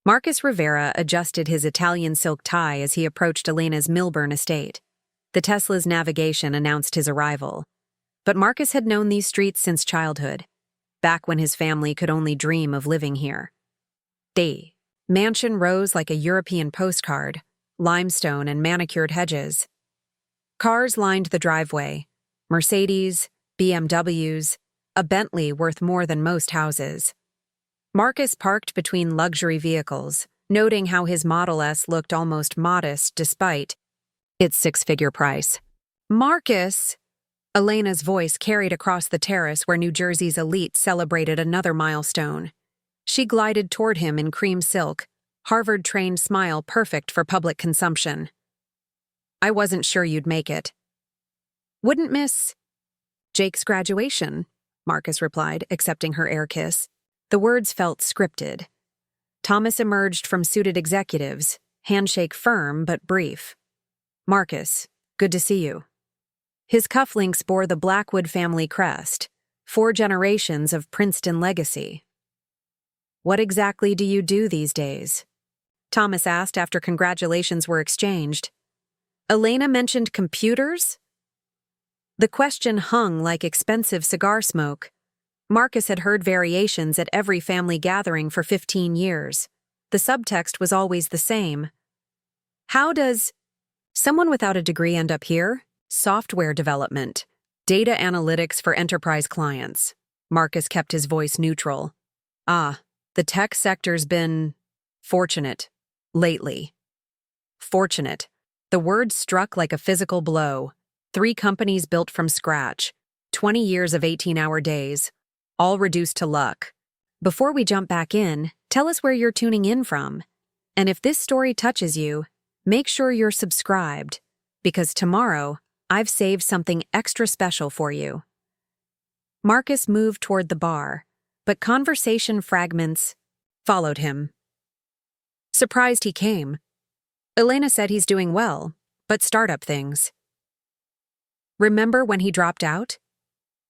Marcus Rivera adjusted his Italian silk tie as he approached Elena's Millburn estate. The Tesla's navigation announced his arrival. But Marcus had known these streets since childhood, back when his family could only dream of living here. The mansion rose like a European postcard, limestone and manicured hedges. Cars lined the driveway, Mercedes, BMWs, a Bentley worth more than most houses. Marcus parked between luxury vehicles, noting how his Model S looked almost modest despite its six-figure price. "Marcus!" Elena's voice carried across the terrace where New Jersey's elite celebrated another milestone. She glided toward him in cream silk, Harvard-trained smile perfect for public consumption. "I wasn't sure you'd make it." "Wouldn't miss Jake's graduation," Marcus replied, accepting her air kiss. The words felt scripted. Thomas emerged from suited executives, handshake firm but brief. "Marcus, good to see you." His cufflinks bore the Blackwood family crest, 4 generations of Princeton legacy. "What exactly do you do these days?" Thomas asked after congratulations were exchanged. Elena mentioned computers? The question hung like expensive cigar smoke. Marcus had heard variations at every family gathering for 15 years. The subtext was always the same. "How does someone without a degree end up here?" "Software development. Data analytics for enterprise clients." Marcus kept his voice neutral. "Ah, the tech sector's been fortunate lately." Fortunate. The word struck like a physical blow. 3 companies built from scratch. 20 years of 18-hour days. All reduced to luck. Before we jump back in, tell us where you're tuning in from. And if this story touches you, make sure you're subscribed, because tomorrow, I've saved something extra special for you. Marcus moved toward the bar, but conversation fragments followed him. Surprised he came. Elena said he's doing well, but startup things. Remember when he dropped out?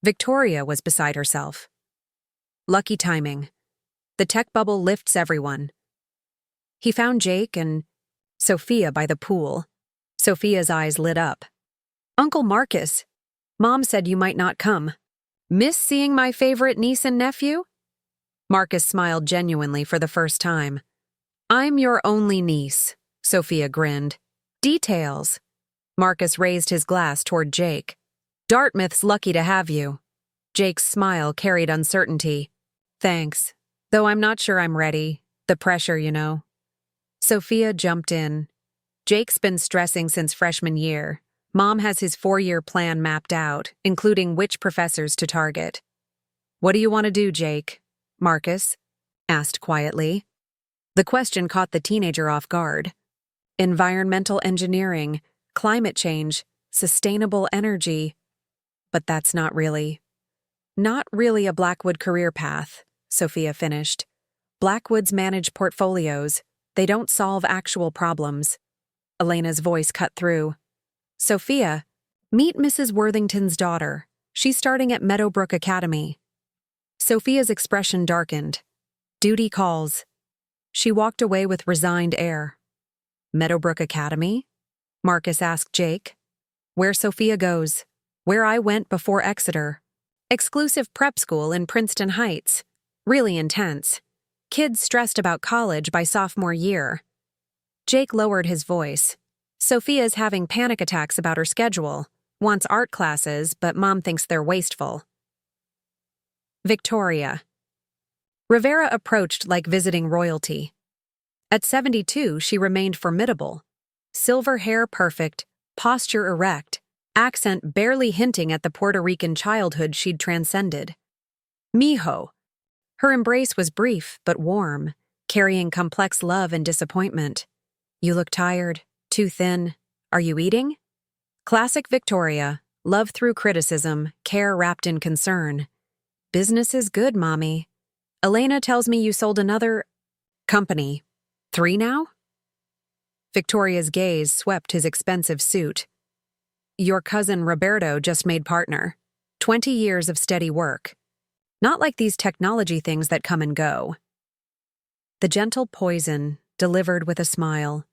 Victoria was beside herself. Lucky timing. The tech bubble lifts everyone. He found Jake and Sophia by the pool. Sophia's eyes lit up. "Uncle Marcus, Mom said you might not come. Miss seeing my favorite niece and nephew?" Marcus smiled genuinely for the first time. "I'm your only niece," Sophia grinned. "Details." Marcus raised his glass toward Jake. "Dartmouth's lucky to have you." Jake's smile carried uncertainty. "Thanks. Though I'm not sure I'm ready. The pressure, you know." Sophia jumped in. "Jake's been stressing since freshman year. Mom has his 4-year plan mapped out, including which professors to target." "What do you want to do, Jake?" Marcus asked quietly. The question caught the teenager off guard. "Environmental engineering, climate change, sustainable energy." "But that's not really a Blackwood career path," Sophia finished. "Blackwoods manage portfolios. They don't solve actual problems." Elena's voice cut through. "Sophia, meet Mrs. Worthington's daughter. She's starting at Meadowbrook Academy." Sophia's expression darkened. "Duty calls." She walked away with resigned air. "Meadowbrook Academy?" Marcus asked Jake. "Where Sophia goes. Where I went before Exeter. Exclusive prep school in Princeton Heights. Really intense. Kids stressed about college by sophomore year." Jake lowered his voice. "Sophia's having panic attacks about her schedule. Wants art classes, but Mom thinks they're wasteful." Victoria. Rivera approached like visiting royalty. At 72, she remained formidable. Silver hair perfect, posture erect, accent barely hinting at the Puerto Rican childhood she'd transcended. "Mijo." Her embrace was brief but warm, carrying complex love and disappointment. "You look tired, too thin. Are you eating?" Classic Victoria, love through criticism, care wrapped in concern. "Business is good, Mommy. Elena tells me you sold another company. 3 now?" Victoria's gaze swept his expensive suit. "Your cousin Roberto just made partner. 20 years of steady work. Not like these technology things that come and go." the gentle poison delivered with a smile.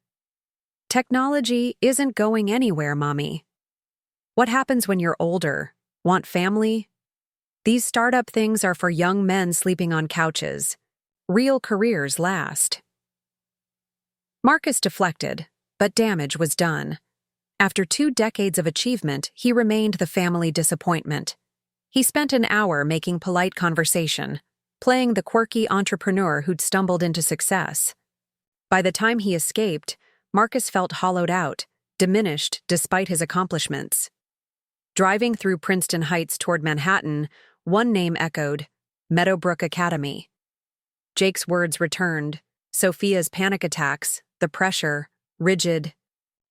Technology isn't going anywhere, Mommy. What happens when you're older? Want family? These startup things are for young men sleeping on couches. Real careers last. Marcus deflected, but damage was done. After 2 decades of achievement, he remained the family disappointment. He spent an hour making polite conversation, playing the quirky entrepreneur who'd stumbled into success. By the time he escaped, Marcus felt hollowed out, diminished despite his accomplishments. Driving through Princeton Heights toward Manhattan, one name echoed: Meadowbrook Academy. Jake's words returned: Sophia's panic attacks, the pressure, rigid,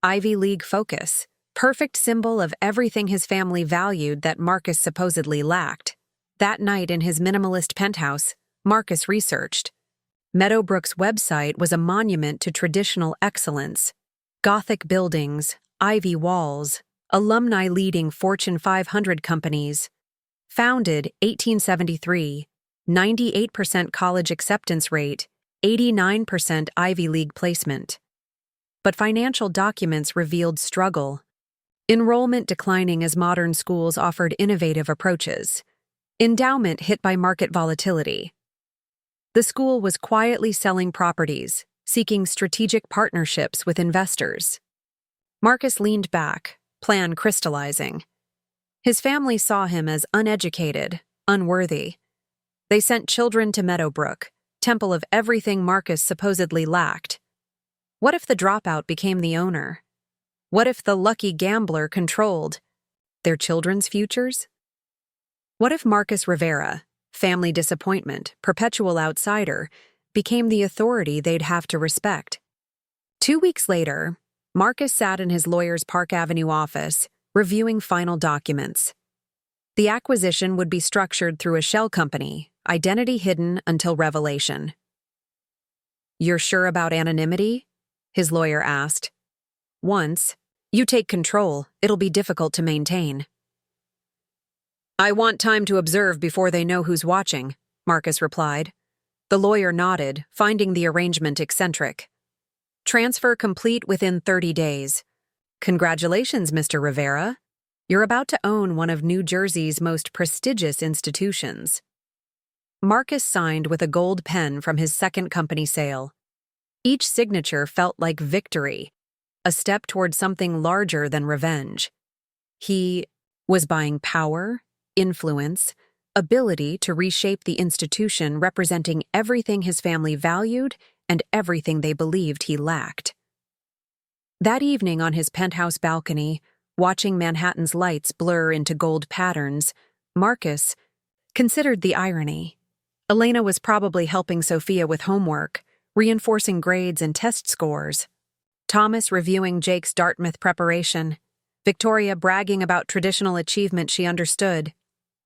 Ivy League focus, perfect symbol of everything his family valued that Marcus supposedly lacked. That night in his minimalist penthouse, Marcus researched. Meadowbrook's website was a monument to traditional excellence. Gothic buildings, ivy walls, alumni leading Fortune 500 companies. Founded 1873, 98% college acceptance rate, 89% Ivy League placement. But financial documents revealed struggle. Enrollment declining as modern schools offered innovative approaches. Endowment hit by market volatility. The school was quietly selling properties, seeking strategic partnerships with investors. Marcus leaned back, plan crystallizing. His family saw him as uneducated, unworthy. They sent children to Meadowbrook, temple of everything Marcus supposedly lacked. What if the dropout became the owner? What if the lucky gambler controlled their children's futures? What if Marcus Rivera, family disappointment, perpetual outsider, became the authority they'd have to respect? 2 weeks later, Marcus sat in his lawyer's Park Avenue office, reviewing final documents. The acquisition would be structured through a shell company, identity hidden until revelation. "You're sure about anonymity?" his lawyer asked. "Once you take control, it'll be difficult to maintain." "I want time to observe before they know who's watching," Marcus replied. The lawyer nodded, finding the arrangement eccentric. "Transfer complete within 30 days. Congratulations, Mr. Rivera. You're about to own one of New Jersey's most prestigious institutions." Marcus signed with a gold pen from his second company sale. Each signature felt like victory, a step toward something larger than revenge. He was buying power, influence, ability to reshape the institution representing everything his family valued and everything they believed he lacked. That evening on his penthouse balcony, watching Manhattan's lights blur into gold patterns, Marcus considered the irony. Elena was probably helping Sophia with homework, reinforcing grades and test scores. Thomas reviewing Jake's Dartmouth preparation. Victoria bragging about traditional achievement she understood.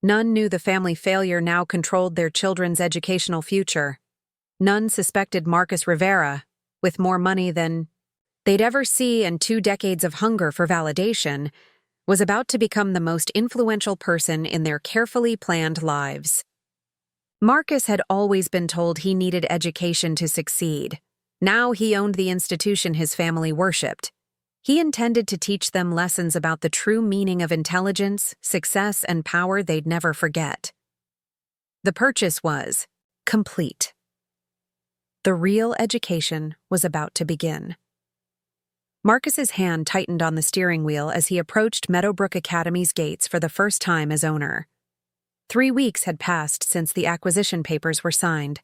None knew the family failure now controlled their children's educational future. None suspected Marcus Rivera, with more money than they'd ever see and 2 decades of hunger for validation, was about to become the most influential person in their carefully planned lives. Marcus had always been told he needed education to succeed. Now he owned the institution his family worshipped. He intended to teach them lessons about the true meaning of intelligence, success, and power they'd never forget. The purchase was complete. The real education was about to begin. Marcus's hand tightened on the steering wheel as he approached Meadowbrook Academy's gates for the first time as owner. 3 weeks had passed since the acquisition papers were signed.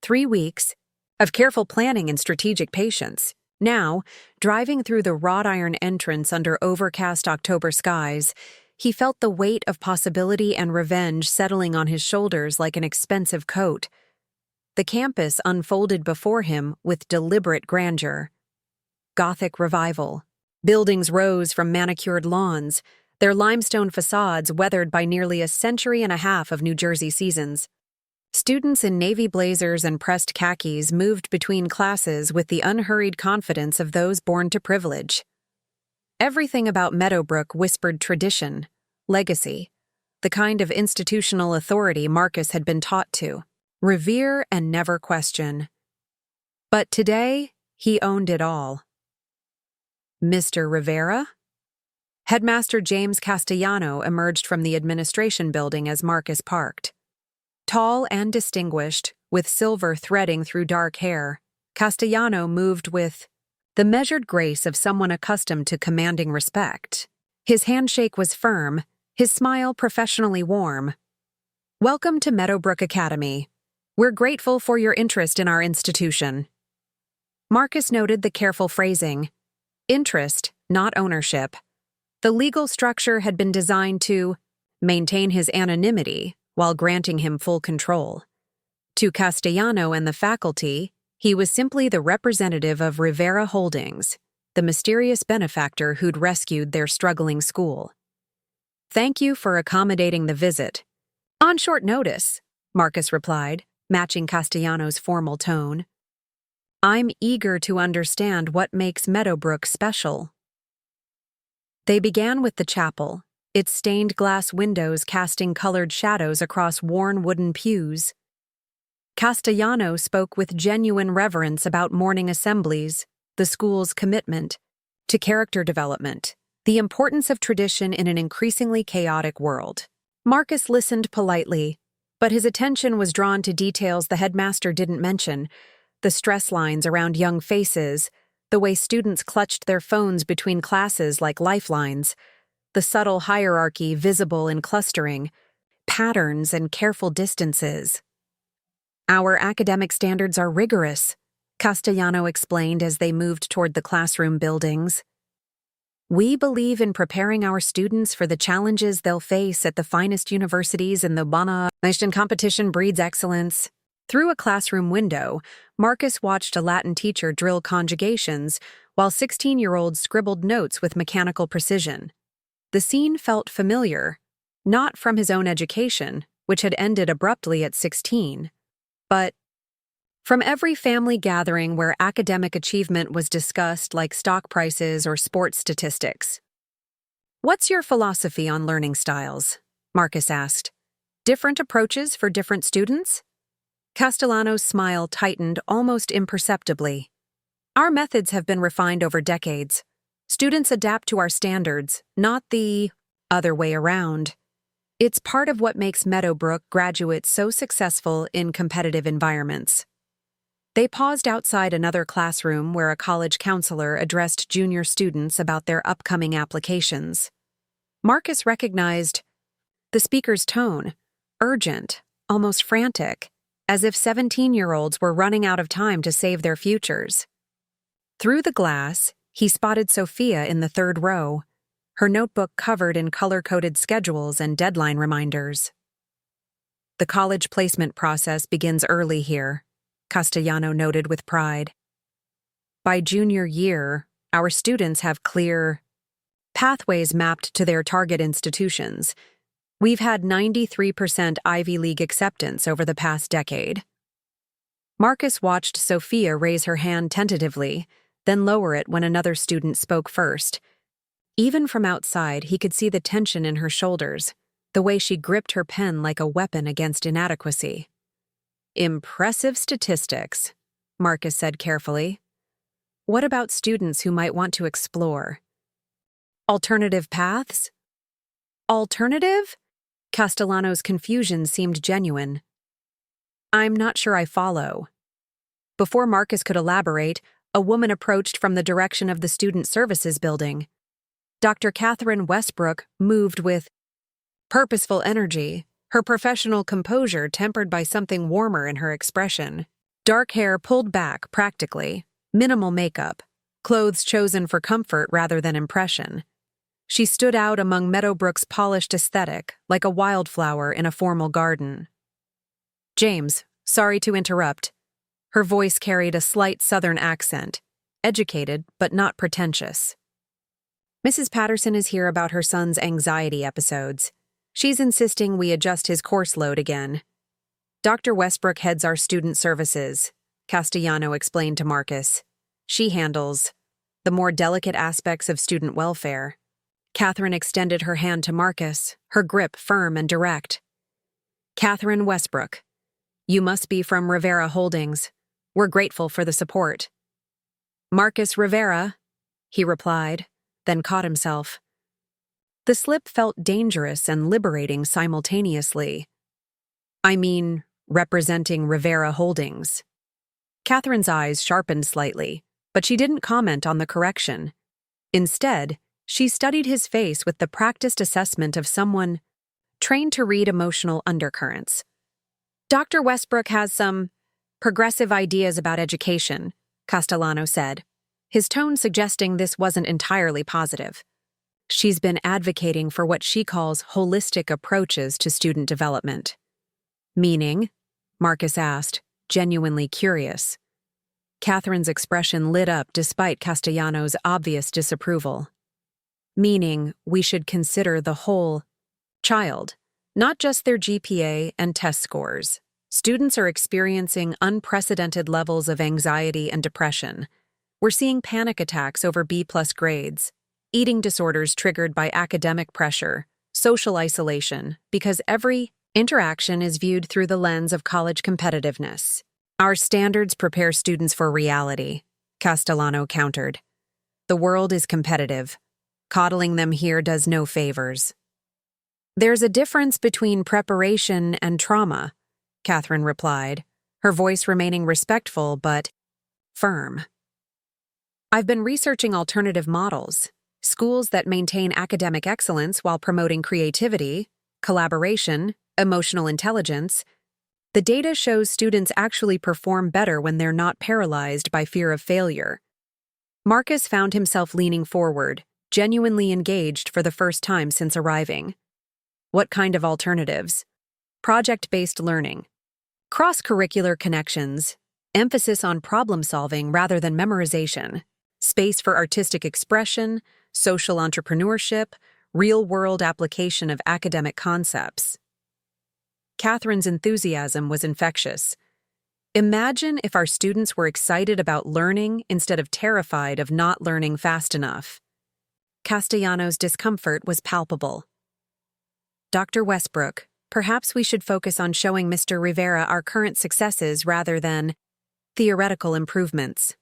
3 weeks of careful planning and strategic patience. Now, driving through the wrought iron entrance under overcast October skies, he felt the weight of possibility and revenge settling on his shoulders like an expensive coat. The campus unfolded before him with deliberate grandeur. Gothic revival. Buildings rose from manicured lawns, their limestone facades weathered by nearly a century and a half of New Jersey seasons. Students in navy blazers and pressed khakis moved between classes with the unhurried confidence of those born to privilege. Everything about Meadowbrook whispered tradition, legacy, the kind of institutional authority Marcus had been taught to. Revere and never question. But today, he owned it all. Mr. Rivera? Headmaster James Castellano emerged from the administration building as Marcus parked. Tall and distinguished, with silver threading through dark hair, Castellano moved with the measured grace of someone accustomed to commanding respect. His handshake was firm, his smile professionally warm. "Welcome to Meadowbrook Academy. We're grateful for your interest in our institution." Marcus noted the careful phrasing. Interest, not ownership. The legal structure had been designed to maintain his anonymity while granting him full control. To Castellano and the faculty, he was simply the representative of Rivera Holdings, the mysterious benefactor who'd rescued their struggling school. "Thank you for accommodating the visit." "On short notice," Marcus replied, matching Castellano's formal tone. "I'm eager to understand what makes Meadowbrook special." They began with the chapel, its stained glass windows casting colored shadows across worn wooden pews. Castellano spoke with genuine reverence about morning assemblies, the school's commitment to character development, the importance of tradition in an increasingly chaotic world. Marcus listened politely, but his attention was drawn to details the headmaster didn't mention: the stress lines around young faces, the way students clutched their phones between classes like lifelines, the subtle hierarchy visible in clustering, patterns and careful distances. "Our academic standards are rigorous," Castellano explained as they moved toward the classroom buildings. "We believe in preparing our students for the challenges they'll face at the finest universities in the nation. Competition breeds excellence." Through a classroom window, Marcus watched a Latin teacher drill conjugations while 16-year-olds scribbled notes with mechanical precision. The scene felt familiar, not from his own education, which had ended abruptly at 16, but from every family gathering where academic achievement was discussed like stock prices or sports statistics. "What's your philosophy on learning styles?" Marcus asked. "Different approaches for different students?" Castellano's smile tightened almost imperceptibly. "Our methods have been refined over decades. Students adapt to our standards, not the other way around. It's part of what makes Meadowbrook graduates so successful in competitive environments." They paused outside another classroom where a college counselor addressed junior students about their upcoming applications. Marcus recognized the speaker's tone, urgent, almost frantic, as if 17-year-olds were running out of time to save their futures. Through the glass, he spotted Sophia in the third row, her notebook covered in color-coded schedules and deadline reminders. "The college placement process begins early here," Castellano noted with pride. "By junior year, our students have clear pathways mapped to their target institutions. We've had 93% Ivy League acceptance over the past decade." Marcus watched Sophia raise her hand tentatively, then lower it when another student spoke first. Even from outside, he could see the tension in her shoulders, the way she gripped her pen like a weapon against inadequacy. "Impressive statistics," Marcus said carefully. "What about students who might want to explore alternative paths?" "Alternative?" Castellano's confusion seemed genuine. "I'm not sure I follow." Before Marcus could elaborate, a woman approached from the direction of the Student Services building. Dr. Catherine Westbrook moved with purposeful energy, her professional composure tempered by something warmer in her expression. Dark hair pulled back practically, minimal makeup, clothes chosen for comfort rather than impression. She stood out among Meadowbrook's polished aesthetic, like a wildflower in a formal garden. "James, sorry to interrupt." Her voice carried a slight southern accent, educated but not pretentious. "Mrs. Patterson is here about her son's anxiety episodes. She's insisting we adjust his course load again." "Dr. Westbrook heads our student services," Castellano explained to Marcus. "She handles the more delicate aspects of student welfare." Catherine extended her hand to Marcus, her grip firm and direct. "Catherine Westbrook, you must be from Rivera Holdings. We're grateful for the support. Marcus Rivera, he replied, then caught himself. The slip felt dangerous and liberating simultaneously. I mean, representing Rivera Holdings. Catherine's eyes sharpened slightly, but she didn't comment on the correction. Instead, she studied his face with the practiced assessment of someone trained to read emotional undercurrents. Dr. Westbrook has some progressive ideas about education, Castellano said, his tone suggesting this wasn't entirely positive. She's been advocating for what she calls holistic approaches to student development. Meaning? Marcus asked, genuinely curious. Catherine's expression lit up despite Castellano's obvious disapproval. Meaning, we should consider the whole child, not just their GPA and test scores. Students are experiencing unprecedented levels of anxiety and depression. We're seeing panic attacks over B+ grades, eating disorders triggered by academic pressure, social isolation, because every interaction is viewed through the lens of college competitiveness. Our standards prepare students for reality, Castellano countered. The world is competitive. Coddling them here does no favors. There's a difference between preparation and trauma, Catherine replied, her voice remaining respectful but firm. I've been researching alternative models, schools that maintain academic excellence while promoting creativity, collaboration, emotional intelligence. The data shows students actually perform better when they're not paralyzed by fear of failure. Marcus found himself leaning forward, genuinely engaged for the first time since arriving. What kind of alternatives? Project-based learning, cross-curricular connections, emphasis on problem-solving rather than memorization, space for artistic expression, social entrepreneurship, real-world application of academic concepts. Catherine's enthusiasm was infectious. Imagine if our students were excited about learning instead of terrified of not learning fast enough. Castellano's discomfort was palpable. Dr. Westbrook, perhaps we should focus on showing Mr. Rivera our current successes rather than theoretical improvements.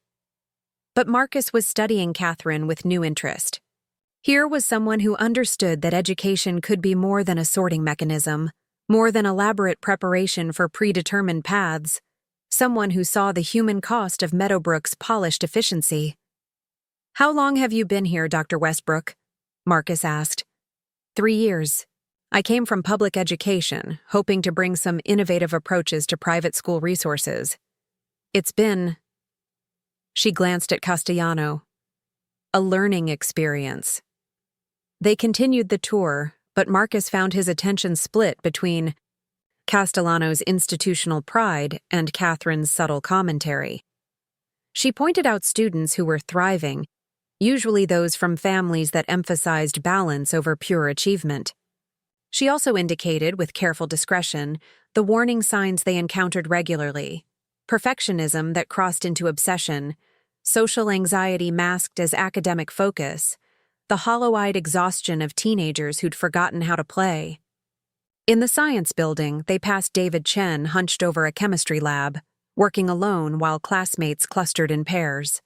But Marcus was studying Catherine with new interest. Here was someone who understood that education could be more than a sorting mechanism, more than elaborate preparation for predetermined paths, someone who saw the human cost of Meadowbrook's polished efficiency. How long have you been here, Dr. Westbrook? Marcus asked. 3 years. I came from public education, hoping to bring some innovative approaches to private school resources. It's been... She glanced at Castellano. A learning experience. They continued the tour, but Marcus found his attention split between Castellano's institutional pride and Catherine's subtle commentary. She pointed out students who were thriving, usually those from families that emphasized balance over pure achievement. She also indicated, with careful discretion, the warning signs they encountered regularly: perfectionism that crossed into obsession, social anxiety masked as academic focus, the hollow-eyed exhaustion of teenagers who'd forgotten how to play. In the science building, they passed David Chen hunched over a chemistry lab, working alone while classmates clustered in pairs.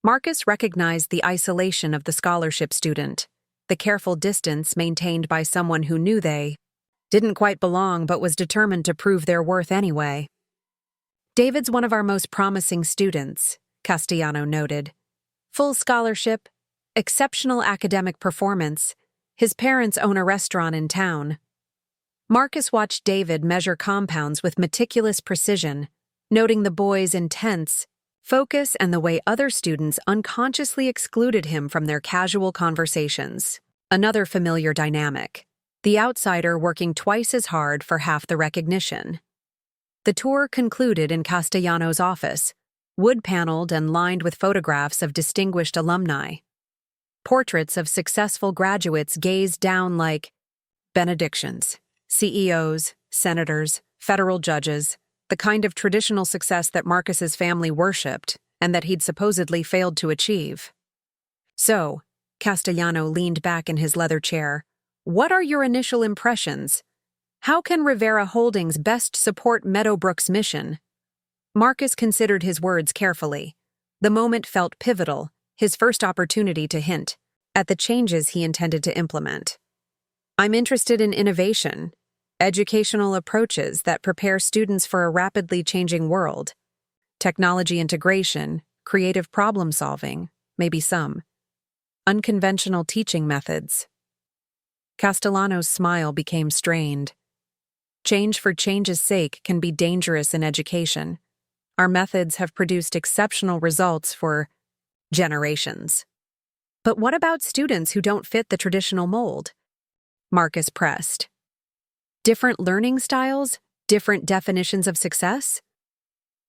Marcus recognized the isolation of the scholarship student, the careful distance maintained by someone who knew they didn't quite belong but was determined to prove their worth anyway. David's one of our most promising students, Castellano noted. Full scholarship, exceptional academic performance. His parents own a restaurant in town. Marcus watched David measure compounds with meticulous precision, noting the boy's intense focus and the way other students unconsciously excluded him from their casual conversations. Another familiar dynamic: the outsider working twice as hard for half the recognition. The tour concluded in Castellano's office, wood-paneled and lined with photographs of distinguished alumni. Portraits of successful graduates gazed down like benedictions. CEOs, senators, federal judges, the kind of traditional success that Marcus's family worshipped and that he'd supposedly failed to achieve. So, Castellano leaned back in his leather chair. What are your initial impressions? How can Rivera Holdings best support Meadowbrook's mission? Marcus considered his words carefully. The moment felt pivotal, his first opportunity to hint at the changes he intended to implement. I'm interested in innovation, educational approaches that prepare students for a rapidly changing world, technology integration, creative problem solving, maybe some, unconventional teaching methods. Castellano's smile became strained. Change for change's sake can be dangerous in education. Our methods have produced exceptional results for generations. But what about students who don't fit the traditional mold? Marcus pressed. Different learning styles? Different definitions of success?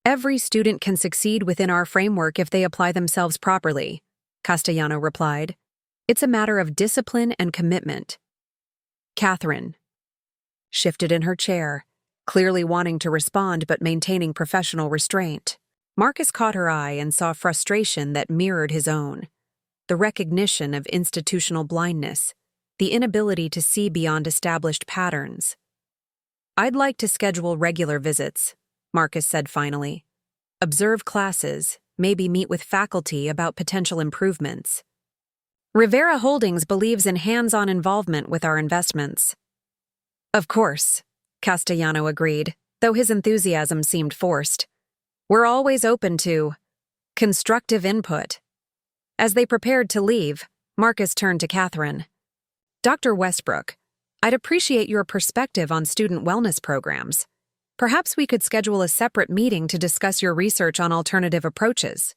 Every student can succeed within our framework if they apply themselves properly, Castellano replied. It's a matter of discipline and commitment. Catherine shifted in her chair, clearly wanting to respond but maintaining professional restraint. Marcus caught her eye and saw frustration that mirrored his own. The recognition of institutional blindness, the inability to see beyond established patterns. I'd like to schedule regular visits, Marcus said finally. Observe classes, maybe meet with faculty about potential improvements. Rivera Holdings believes in hands-on involvement with our investments. Of course, Castellano agreed, though his enthusiasm seemed forced. We're always open to constructive input. As they prepared to leave, Marcus turned to Catherine. Dr. Westbrook, I'd appreciate your perspective on student wellness programs. Perhaps we could schedule a separate meeting to discuss your research on alternative approaches.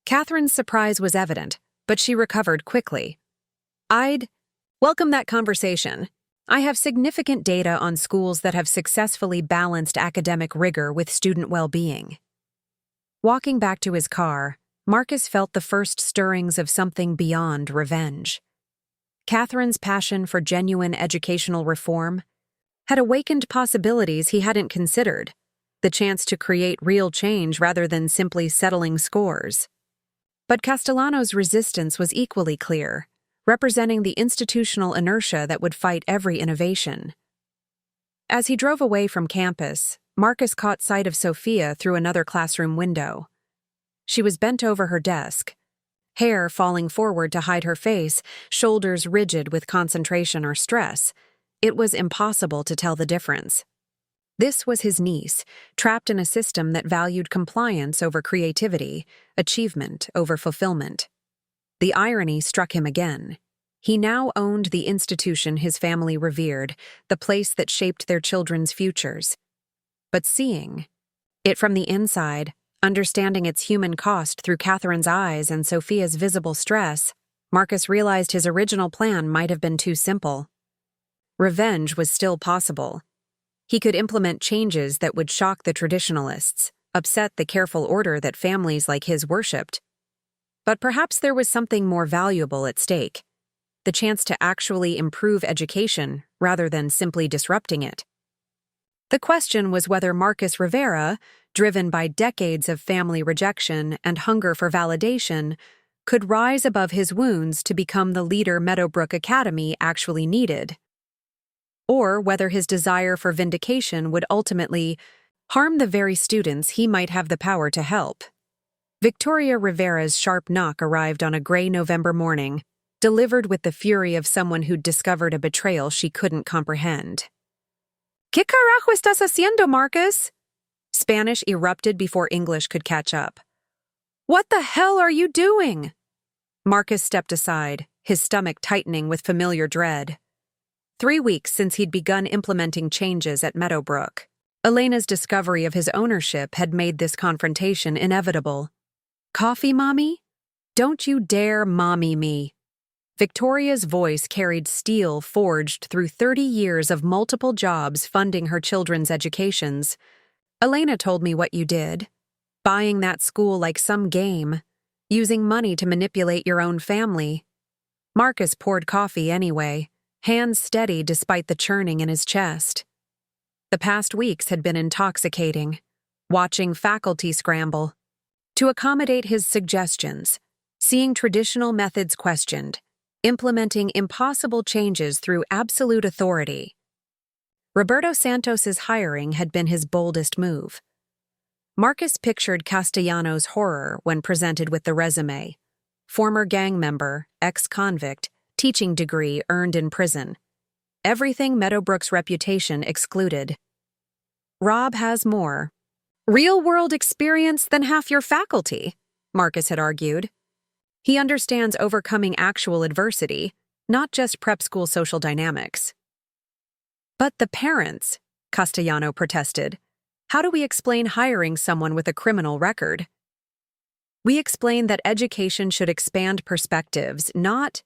Catherine's surprise was evident, but she recovered quickly. I'd welcome that conversation. I have significant data on schools that have successfully balanced academic rigor with student well-being. Walking back to his car, Marcus felt the first stirrings of something beyond revenge. Catherine's passion for genuine educational reform had awakened possibilities he hadn't considered, the chance to create real change rather than simply settling scores. But Castellano's resistance was equally clear, representing the institutional inertia that would fight every innovation. As he drove away from campus, Marcus caught sight of Sophia through another classroom window. She was bent over her desk, hair falling forward to hide her face, shoulders rigid with concentration or stress. It was impossible to tell the difference. This was his niece, trapped in a system that valued compliance over creativity, achievement over fulfillment. The irony struck him again. He now owned the institution his family revered, the place that shaped their children's futures. But seeing it from the inside, understanding its human cost through Catherine's eyes and Sophia's visible stress, Marcus realized his original plan might have been too simple. Revenge was still possible. He could implement changes that would shock the traditionalists, upset the careful order that families like his worshipped. But perhaps there was something more valuable at stake, the chance to actually improve education rather than simply disrupting it. The question was whether Marcus Rivera, driven by decades of family rejection and hunger for validation, could rise above his wounds to become the leader Meadowbrook Academy actually needed, or whether his desire for vindication would ultimately harm the very students he might have the power to help. Victoria Rivera's sharp knock arrived on a gray November morning, delivered with the fury of someone who'd discovered a betrayal she couldn't comprehend. ¿Qué carajo estás haciendo, Marcus? Spanish erupted before English could catch up. What the hell are you doing? Marcus stepped aside, his stomach tightening with familiar dread. 3 weeks since he'd begun implementing changes at Meadowbrook. Elena's discovery of his ownership had made this confrontation inevitable. Coffee, Mommy? Don't you dare mommy me. Victoria's voice carried steel forged through 30 years of multiple jobs funding her children's educations. Elena told me what you did. Buying that school like some game. Using money to manipulate your own family. Marcus poured coffee anyway, hands steady despite the churning in his chest. The past weeks had been intoxicating, watching faculty scramble. To accommodate his suggestions, seeing traditional methods questioned, implementing impossible changes through absolute authority. Roberto Santos's hiring had been his boldest move. Marcus pictured Castellanos' horror when presented with the resume. Former gang member, ex-convict, teaching degree earned in prison. Everything Meadowbrook's reputation excluded. Rob has more real-world experience than half your faculty, Marcus had argued. He understands overcoming actual adversity, not just prep school social dynamics. But the parents, Castellano protested. How do we explain hiring someone with a criminal record? We explain that education should expand perspectives, not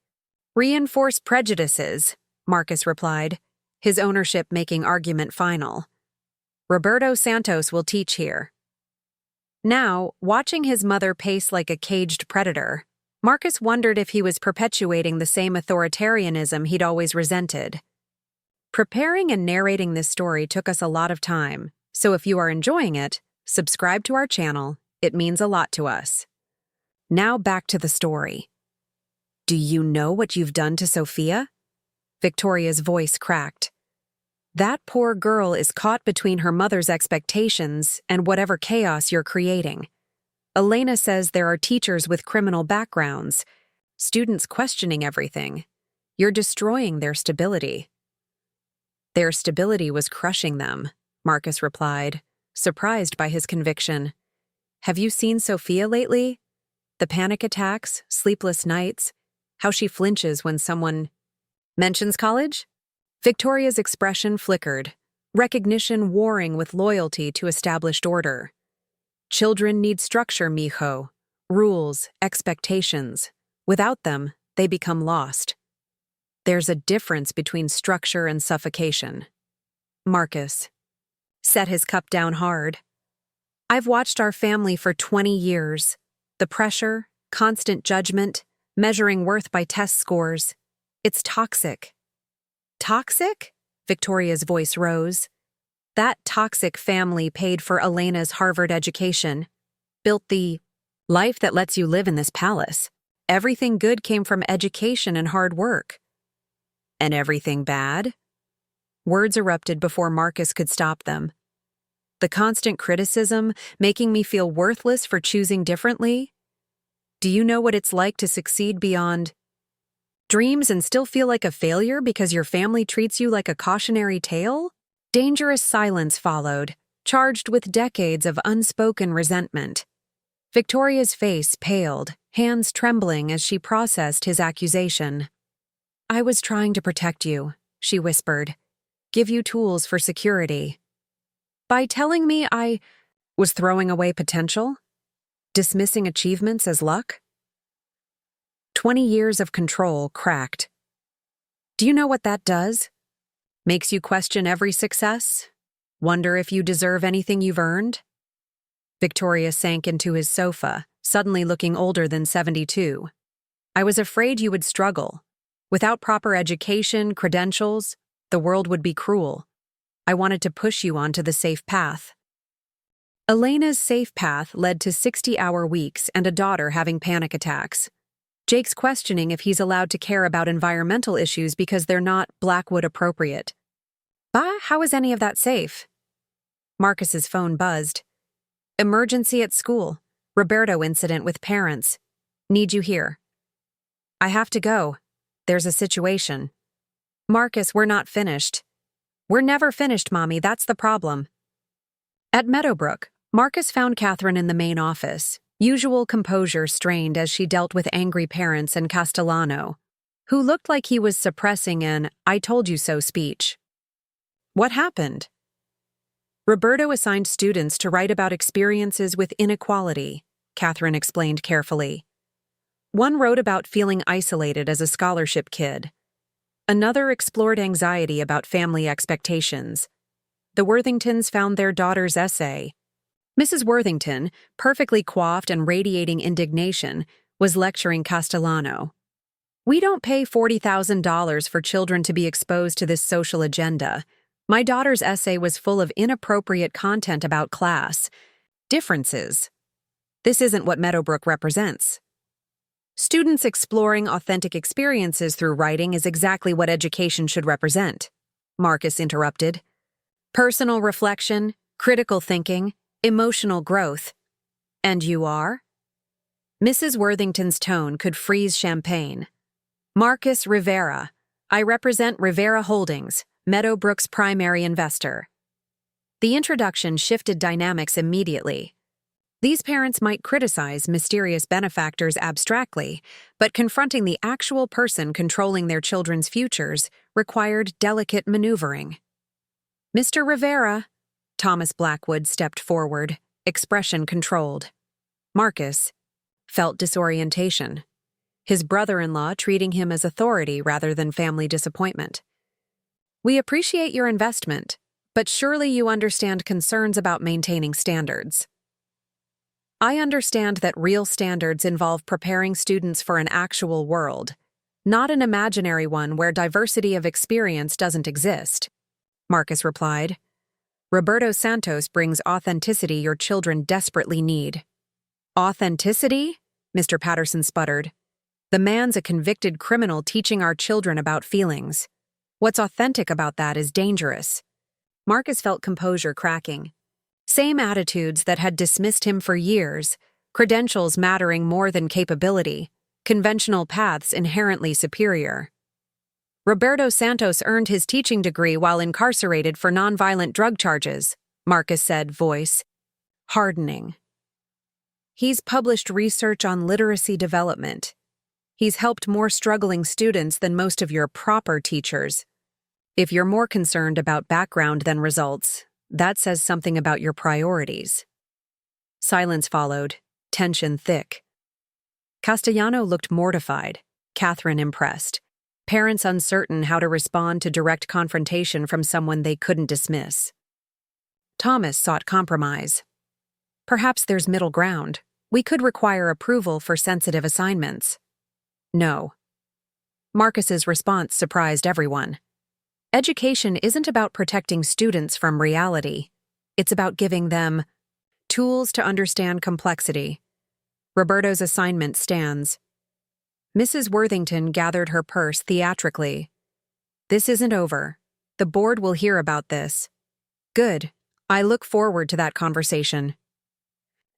reinforce prejudices, Marcus replied, his ownership making argument final. Roberto Santos will teach here. Now, watching his mother pace like a caged predator, Marcus wondered if he was perpetuating the same authoritarianism he'd always resented. Preparing and narrating this story took us a lot of time, so if you are enjoying it, subscribe to our channel. It means a lot to us. Now back to the story. Do you know what you've done to Sophia? Victoria's voice cracked. That poor girl is caught between her mother's expectations and whatever chaos you're creating. Elena says there are teachers with criminal backgrounds, students questioning everything. You're destroying their stability. Their stability was crushing them, Marcus replied, surprised by his conviction. Have you seen Sophia lately? The panic attacks, sleepless nights, how she flinches when someone mentions college? Victoria's expression flickered, recognition warring with loyalty to established order. Children need structure, mijo. Rules, expectations. Without them, they become lost. There's a difference between structure and suffocation. Marcus set his cup down hard. I've watched our family for 20 years. The pressure, constant judgment, measuring worth by test scores. It's toxic. Toxic? Victoria's voice rose. That toxic family paid for Elena's Harvard education, built the life that lets you live in this palace. Everything good came from education and hard work. And everything bad? Words erupted before Marcus could stop them. The constant criticism, making me feel worthless for choosing differently? Do you know what it's like to succeed beyond dreams and still feel like a failure because your family treats you like a cautionary tale? Dangerous silence followed, charged with decades of unspoken resentment. Victoria's face paled, hands trembling as she processed his accusation. I was trying to protect you, she whispered, give you tools for security. By telling me I was throwing away potential? Dismissing achievements as luck? 20 years of control cracked. Do you know what that does? Makes you question every success? Wonder if you deserve anything you've earned? Victoria sank into his sofa, suddenly looking older than 72. I was afraid you would struggle. Without proper education, credentials, the world would be cruel. I wanted to push you onto the safe path. Elena's safe path led to 60-hour weeks and a daughter having panic attacks. Jake's questioning if he's allowed to care about environmental issues because they're not Blackwood appropriate. Bah, how is any of that safe? Marcus's phone buzzed. Emergency at school. Roberto incident with parents. Need you here. I have to go. There's a situation. Marcus, we're not finished. We're never finished, Mommy, that's the problem. At Meadowbrook, Marcus found Catherine in the main office, usual composure strained as she dealt with angry parents and Castellano, who looked like he was suppressing an I told you so speech. What happened? Roberto assigned students to write about experiences with inequality, Catherine explained carefully. One wrote about feeling isolated as a scholarship kid. Another explored anxiety about family expectations. The Worthingtons found their daughter's essay. Mrs. Worthington, perfectly coiffed and radiating indignation, was lecturing Castellano. We don't pay $40,000 for children to be exposed to this social agenda. My daughter's essay was full of inappropriate content about class. Differences. This isn't what Meadowbrook represents. Students exploring authentic experiences through writing is exactly what education should represent, Marcus interrupted. Personal reflection, critical thinking, Emotional growth. And you are? Mrs. Worthington's tone could freeze champagne. Marcus Rivera. I represent Rivera Holdings, Meadowbrook's primary investor. The introduction shifted dynamics immediately. These parents might criticize mysterious benefactors abstractly, but confronting the actual person controlling their children's futures required delicate maneuvering. Mr. Rivera, Thomas Blackwood stepped forward, expression controlled. Marcus felt disorientation, his brother-in-law treating him as authority rather than family disappointment. We appreciate your investment, but surely you understand concerns about maintaining standards. I understand that real standards involve preparing students for an actual world, not an imaginary one where diversity of experience doesn't exist, Marcus replied. Roberto Santos brings authenticity your children desperately need. Authenticity? Mr. Patterson sputtered. The man's a convicted criminal teaching our children about feelings. What's authentic about that is dangerous. Marcus felt composure cracking. Same attitudes that had dismissed him for years, credentials mattering more than capability, conventional paths inherently superior. Roberto Santos earned his teaching degree while incarcerated for nonviolent drug charges, Marcus said, voice hardening. He's published research on literacy development. He's helped more struggling students than most of your proper teachers. If you're more concerned about background than results, that says something about your priorities. Silence followed, tension thick. Castellano looked mortified, Catherine impressed. Parents uncertain how to respond to direct confrontation from someone they couldn't dismiss. Thomas sought compromise. Perhaps there's middle ground. We could require approval for sensitive assignments. No. Marcus's response surprised everyone. Education isn't about protecting students from reality. It's about giving them tools to understand complexity. Roberto's assignment stands. Mrs. Worthington gathered her purse theatrically. This isn't over. The board will hear about this. Good. I look forward to that conversation.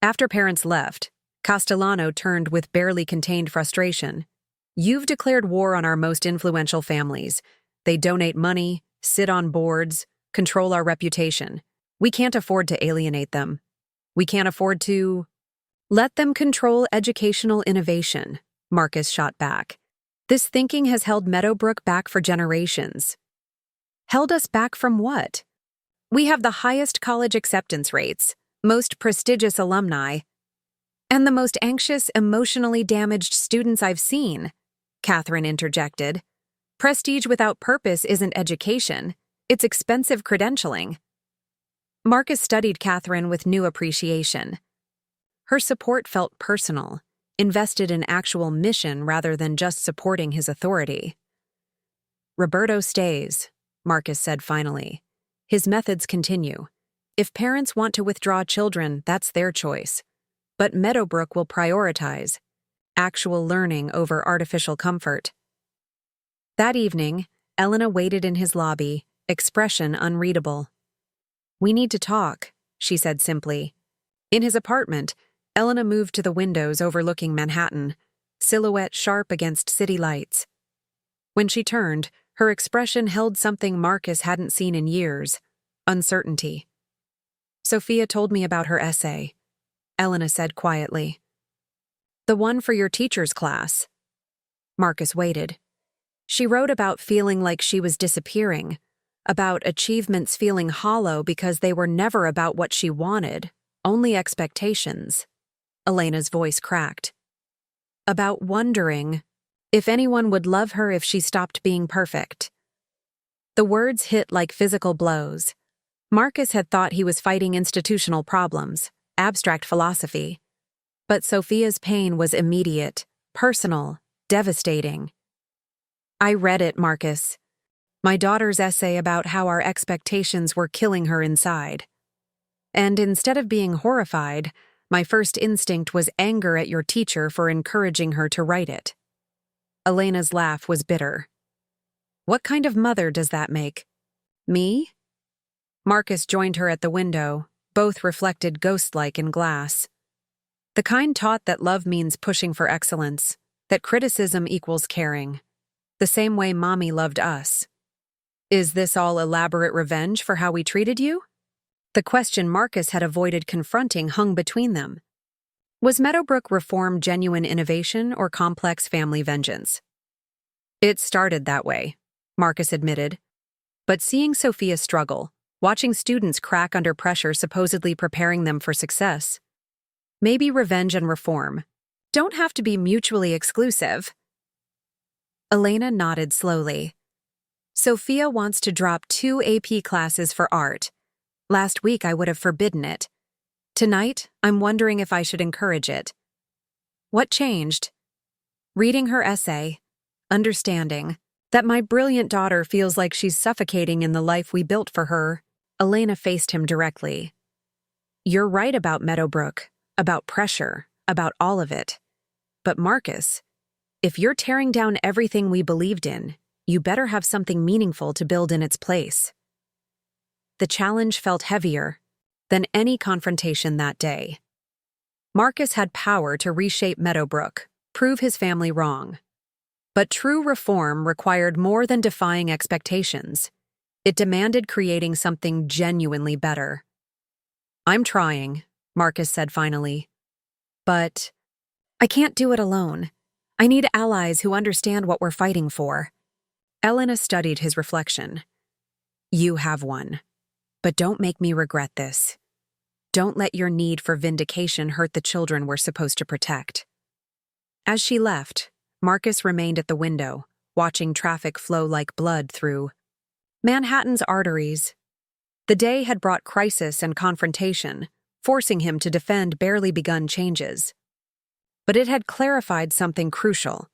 After parents left, Castellano turned with barely contained frustration. You've declared war on our most influential families. They donate money, sit on boards, control our reputation. We can't afford to alienate them. We can't afford to let them control educational innovation, Marcus shot back. This thinking has held Meadowbrook back for generations. Held us back from what? We have the highest college acceptance rates, most prestigious alumni, and the most anxious, emotionally damaged students I've seen, Catherine interjected. Prestige without purpose isn't education, it's expensive credentialing. Marcus studied Catherine with new appreciation. Her support felt personal, invested in actual mission rather than just supporting his authority. Roberto stays, Marcus said finally. His methods continue. If parents want to withdraw children, that's their choice. But Meadowbrook will prioritize actual learning over artificial comfort. That evening, Elena waited in his lobby, expression unreadable. We need to talk, she said simply. In his apartment, Elena moved to the windows overlooking Manhattan, silhouette sharp against city lights. When she turned, her expression held something Marcus hadn't seen in years, uncertainty. Sophia told me about her essay, Elena said quietly. The one for your teacher's class. Marcus waited. She wrote about feeling like she was disappearing, about achievements feeling hollow because they were never about what she wanted, only expectations. Elena's voice cracked. About wondering if anyone would love her if she stopped being perfect. The words hit like physical blows. Marcus had thought he was fighting institutional problems, abstract philosophy. But Sophia's pain was immediate, personal, devastating. I read it, Marcus. My daughter's essay about how our expectations were killing her inside. And instead of being horrified, my first instinct was anger at your teacher for encouraging her to write it. Elena's laugh was bitter. What kind of mother does that make? Me? Marcus joined her at the window, Both reflected ghost-like in glass. The kind taught that love means pushing for excellence, that criticism equals caring, the same way Mommy loved us. Is this all elaborate revenge for how we treated you? The question Marcus had avoided confronting hung between them. Was Meadowbrook reform genuine innovation or complex family vengeance? It started that way, Marcus admitted. But seeing Sophia struggle, watching students crack under pressure supposedly preparing them for success, maybe revenge and reform don't have to be mutually exclusive. Elena nodded slowly. Sophia wants to drop 2 AP classes for art. Last week I would have forbidden it. Tonight, I'm wondering if I should encourage it. What changed? Reading her essay, understanding that my brilliant daughter feels like she's suffocating in the life we built for her. Elena faced him directly. You're right about Meadowbrook, about pressure, about all of it. But Marcus, if you're tearing down everything we believed in, you better have something meaningful to build in its place. The challenge felt heavier than any confrontation that day. Marcus had power to reshape Meadowbrook, prove his family wrong. But true reform required more than defying expectations. It demanded creating something genuinely better. I'm trying, Marcus said finally. But I can't do it alone. I need allies who understand what we're fighting for. Elena studied his reflection. You have one. But don't make me regret this. Don't let your need for vindication hurt the children we're supposed to protect. As she left, Marcus remained at the window, watching traffic flow like blood through Manhattan's arteries. The day had brought crisis and confrontation, forcing him to defend barely begun changes. But it had clarified something crucial.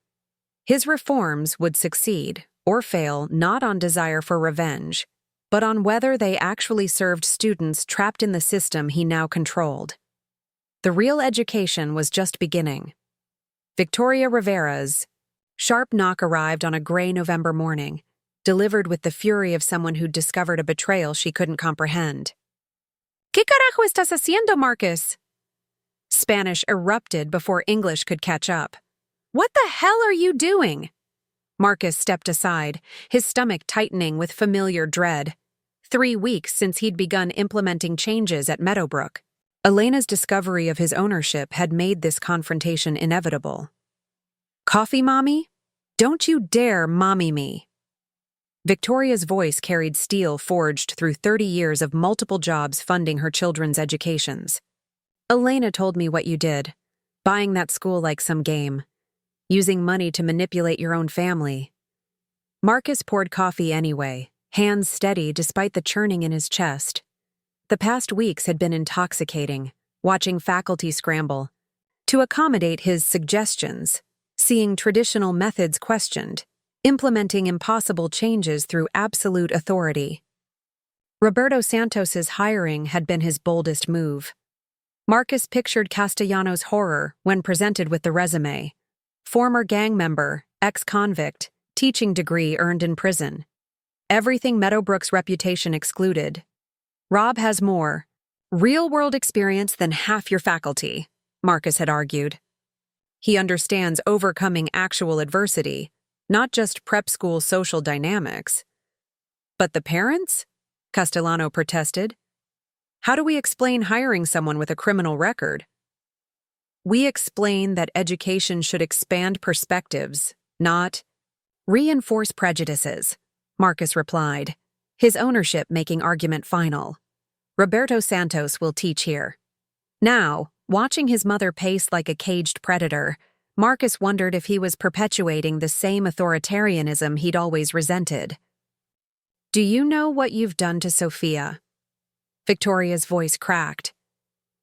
His reforms would succeed or fail not on desire for revenge, but on whether they actually served students trapped in the system he now controlled. The real education was just beginning. Victoria Rivera's sharp knock arrived on a gray November morning, delivered with the fury of someone who'd discovered a betrayal she couldn't comprehend. ¿Qué carajo estás haciendo, Marcus? Spanish erupted before English could catch up. What the hell are you doing? Marcus stepped aside, his stomach tightening with familiar dread. 3 weeks since he'd begun implementing changes at Meadowbrook. Elena's discovery of his ownership had made this confrontation inevitable. Coffee, Mommy? Don't you dare mommy me. Victoria's voice carried steel forged through 30 years of multiple jobs funding her children's educations. Elena told me what you did, buying that school like some game, using money to manipulate your own family. Marcus poured coffee anyway, hands steady despite the churning in his chest. The past weeks had been intoxicating, watching faculty scramble to accommodate his suggestions, seeing traditional methods questioned, implementing impossible changes through absolute authority. Roberto Santos's hiring had been his boldest move. Marcus pictured Castellanos' horror when presented with the resume. Former gang member, ex-convict, teaching degree earned in prison. Everything Meadowbrook's reputation excluded. Rob has more real-world experience than half your faculty, Marcus had argued. He understands overcoming actual adversity, not just prep school social dynamics. But the parents? Castellano protested. How do we explain hiring someone with a criminal record? We explain that education should expand perspectives, not reinforce prejudices, Marcus replied, his ownership making argument final. Roberto Santos will teach here. Now, watching his mother pace like a caged predator, Marcus wondered if he was perpetuating the same authoritarianism he'd always resented. Do you know what you've done to Sophia? Victoria's voice cracked.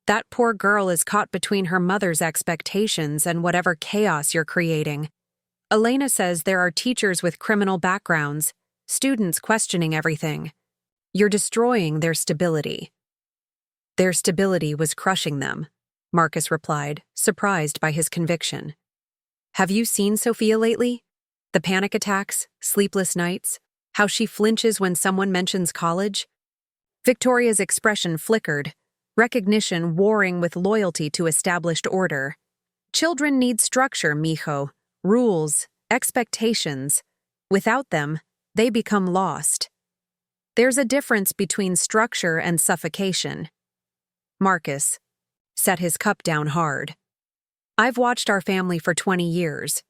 That poor girl is caught between her mother's expectations and whatever chaos you're creating. Elena says there are teachers with criminal backgrounds, students questioning everything. You're destroying their stability. Their stability was crushing them, Marcus replied, surprised by his conviction. Have you seen Sophia lately? The panic attacks, sleepless nights, how she flinches when someone mentions college? Victoria's expression flickered, recognition warring with loyalty to established order. Children need structure, mijo, rules, expectations. Without them, they become lost. There's a difference between structure and suffocation. Marcus set his cup down hard. I've watched our family for 20 years.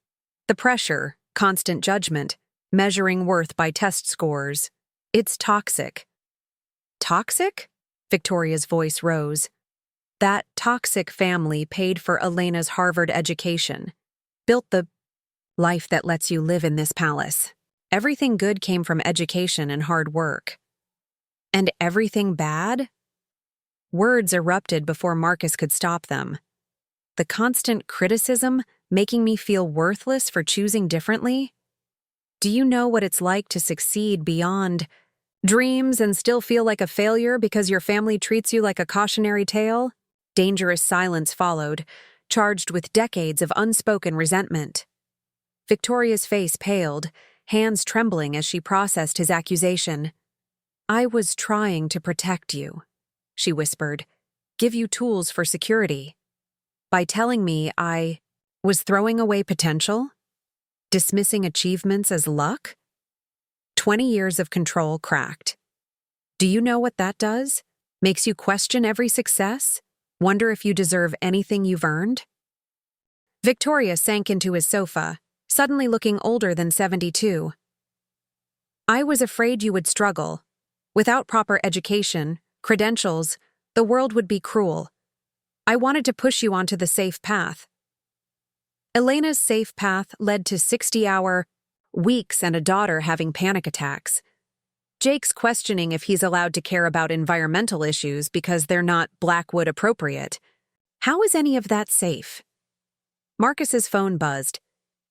The pressure, constant judgment, measuring worth by test scores. It's toxic. Toxic? Victoria's voice rose. That toxic family paid for Elena's Harvard education, built the life that lets you live in this palace. Everything good came from education and hard work. And everything bad? Words erupted before Marcus could stop them. The constant criticism making me feel worthless for choosing differently? Do you know what it's like to succeed beyond dreams and still feel like a failure because your family treats you like a cautionary tale? Dangerous silence followed, charged with decades of unspoken resentment. Victoria's face paled, hands trembling as she processed his accusation. I was trying to protect you, she whispered, give you tools for security. By telling me I was throwing away potential? Dismissing achievements as luck? 20 years of control cracked. Do you know what that does? Makes you question every success? Wonder if you deserve anything you've earned? Victoria sank into his sofa, suddenly looking older than 72. I was afraid you would struggle. Without proper education, credentials, the world would be cruel. I wanted to push you onto the safe path. Elena's safe path led to 60-hour weeks and a daughter having panic attacks. Jake's questioning if he's allowed to care about environmental issues because they're not Blackwood appropriate. How is any of that safe? Marcus's phone buzzed.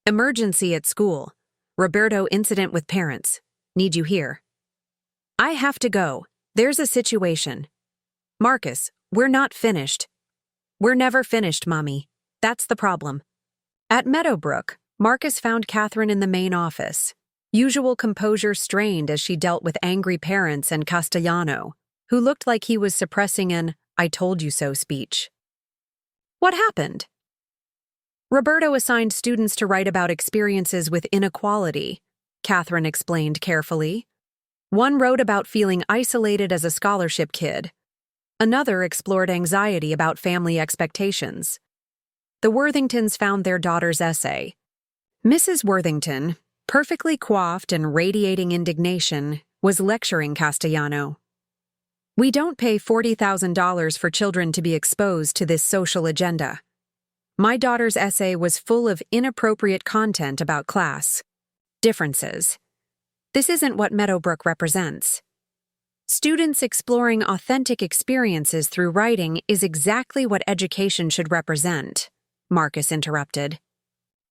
Emergency at school. Roberto incident with parents. Need you here. I have to go. There's a situation. Marcus, we're not finished. We're never finished, Mommy. That's the problem. At Meadowbrook, Marcus found Catherine in the main office. Usual composure strained as she dealt with angry parents and Castellano, who looked like he was suppressing an I told you so speech. What happened? Roberto assigned students to write about experiences with inequality, Catherine explained carefully. One wrote about feeling isolated as a scholarship kid. Another explored anxiety about family expectations. The Worthingtons found their daughter's essay. Mrs. Worthington, perfectly coiffed and radiating indignation, was lecturing Castellano. We don't pay $40,000 for children to be exposed to this social agenda. My daughter's essay was full of inappropriate content about class differences. This isn't what Meadowbrook represents. Students exploring authentic experiences through writing is exactly what education should represent, Marcus interrupted.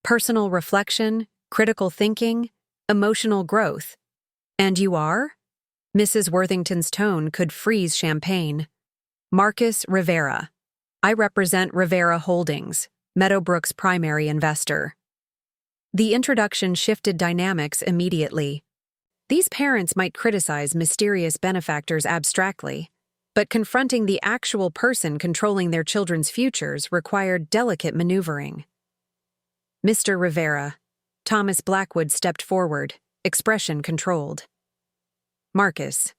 Personal reflection, critical thinking, emotional growth. And you are? Mrs. Worthington's tone could freeze champagne. Marcus Rivera. I represent Rivera Holdings, Meadowbrook's primary investor. The introduction shifted dynamics immediately. These parents might criticize mysterious benefactors abstractly, but confronting the actual person controlling their children's futures required delicate maneuvering. Mr. Rivera. Thomas Blackwood stepped forward, expression controlled. Marcus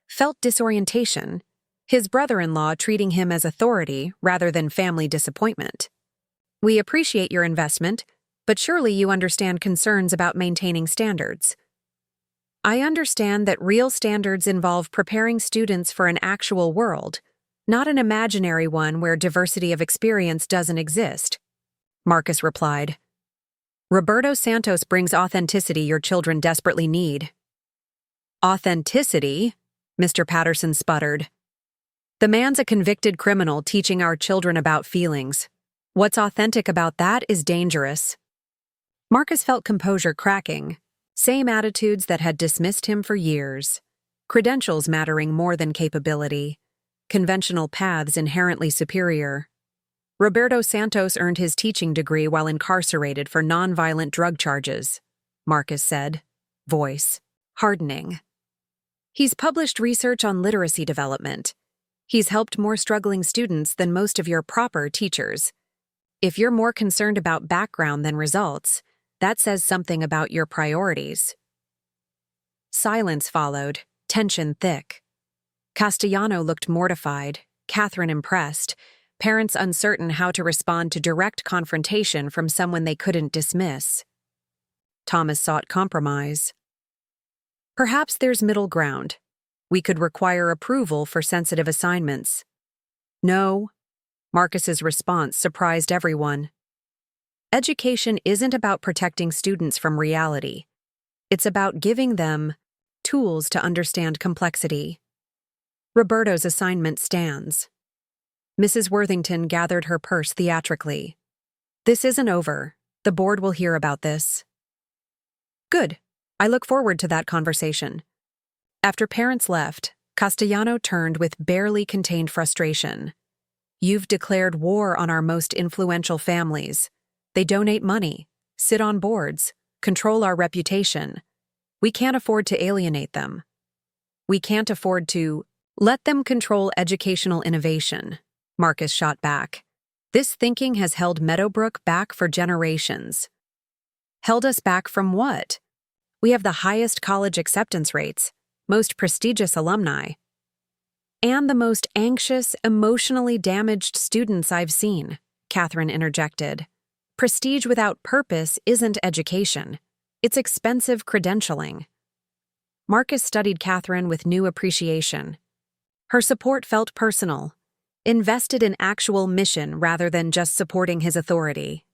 felt disorientation, his brother-in-law treating him as authority rather than family disappointment. We appreciate your investment, but surely you understand concerns about maintaining standards. I understand that real standards involve preparing students for an actual world, not an imaginary one where diversity of experience doesn't exist, Marcus replied. Roberto Santos brings authenticity your children desperately need. Authenticity? Mr. Patterson sputtered. The man's a convicted criminal teaching our children about feelings. What's authentic about that is dangerous. Marcus felt composure cracking. Same attitudes that had dismissed him for years. Credentials mattering more than capability. Conventional paths inherently superior. Roberto Santos earned his teaching degree while incarcerated for nonviolent drug charges, Marcus said, voice hardening. He's published research on literacy development. He's helped more struggling students than most of your proper teachers. If you're more concerned about background than results, that says something about your priorities." Silence followed, tension thick. Castellano looked mortified, Catherine impressed, parents uncertain how to respond to direct confrontation from someone they couldn't dismiss. Thomas sought compromise. "Perhaps there's middle ground. We could require approval for sensitive assignments." "No." Marcus's response surprised everyone. Education isn't about protecting students from reality. It's about giving them tools to understand complexity. Roberto's assignment stands. Mrs. Worthington gathered her purse theatrically. "This isn't over. The board will hear about this." "Good. I look forward to that conversation." After parents left, Castellano turned with barely contained frustration. "You've declared war on our most influential families. They donate money, sit on boards, control our reputation. We can't afford to alienate them. We can't afford to let them control educational innovation," Marcus shot back. "This thinking has held Meadowbrook back for generations." "Held us back from what? We have the highest college acceptance rates, most prestigious alumni, and the most anxious, emotionally damaged students I've seen," Catherine interjected. "Prestige without purpose isn't education. It's expensive credentialing." Marcus studied Catherine with new appreciation. Her support felt personal, invested in actual mission rather than just supporting his authority.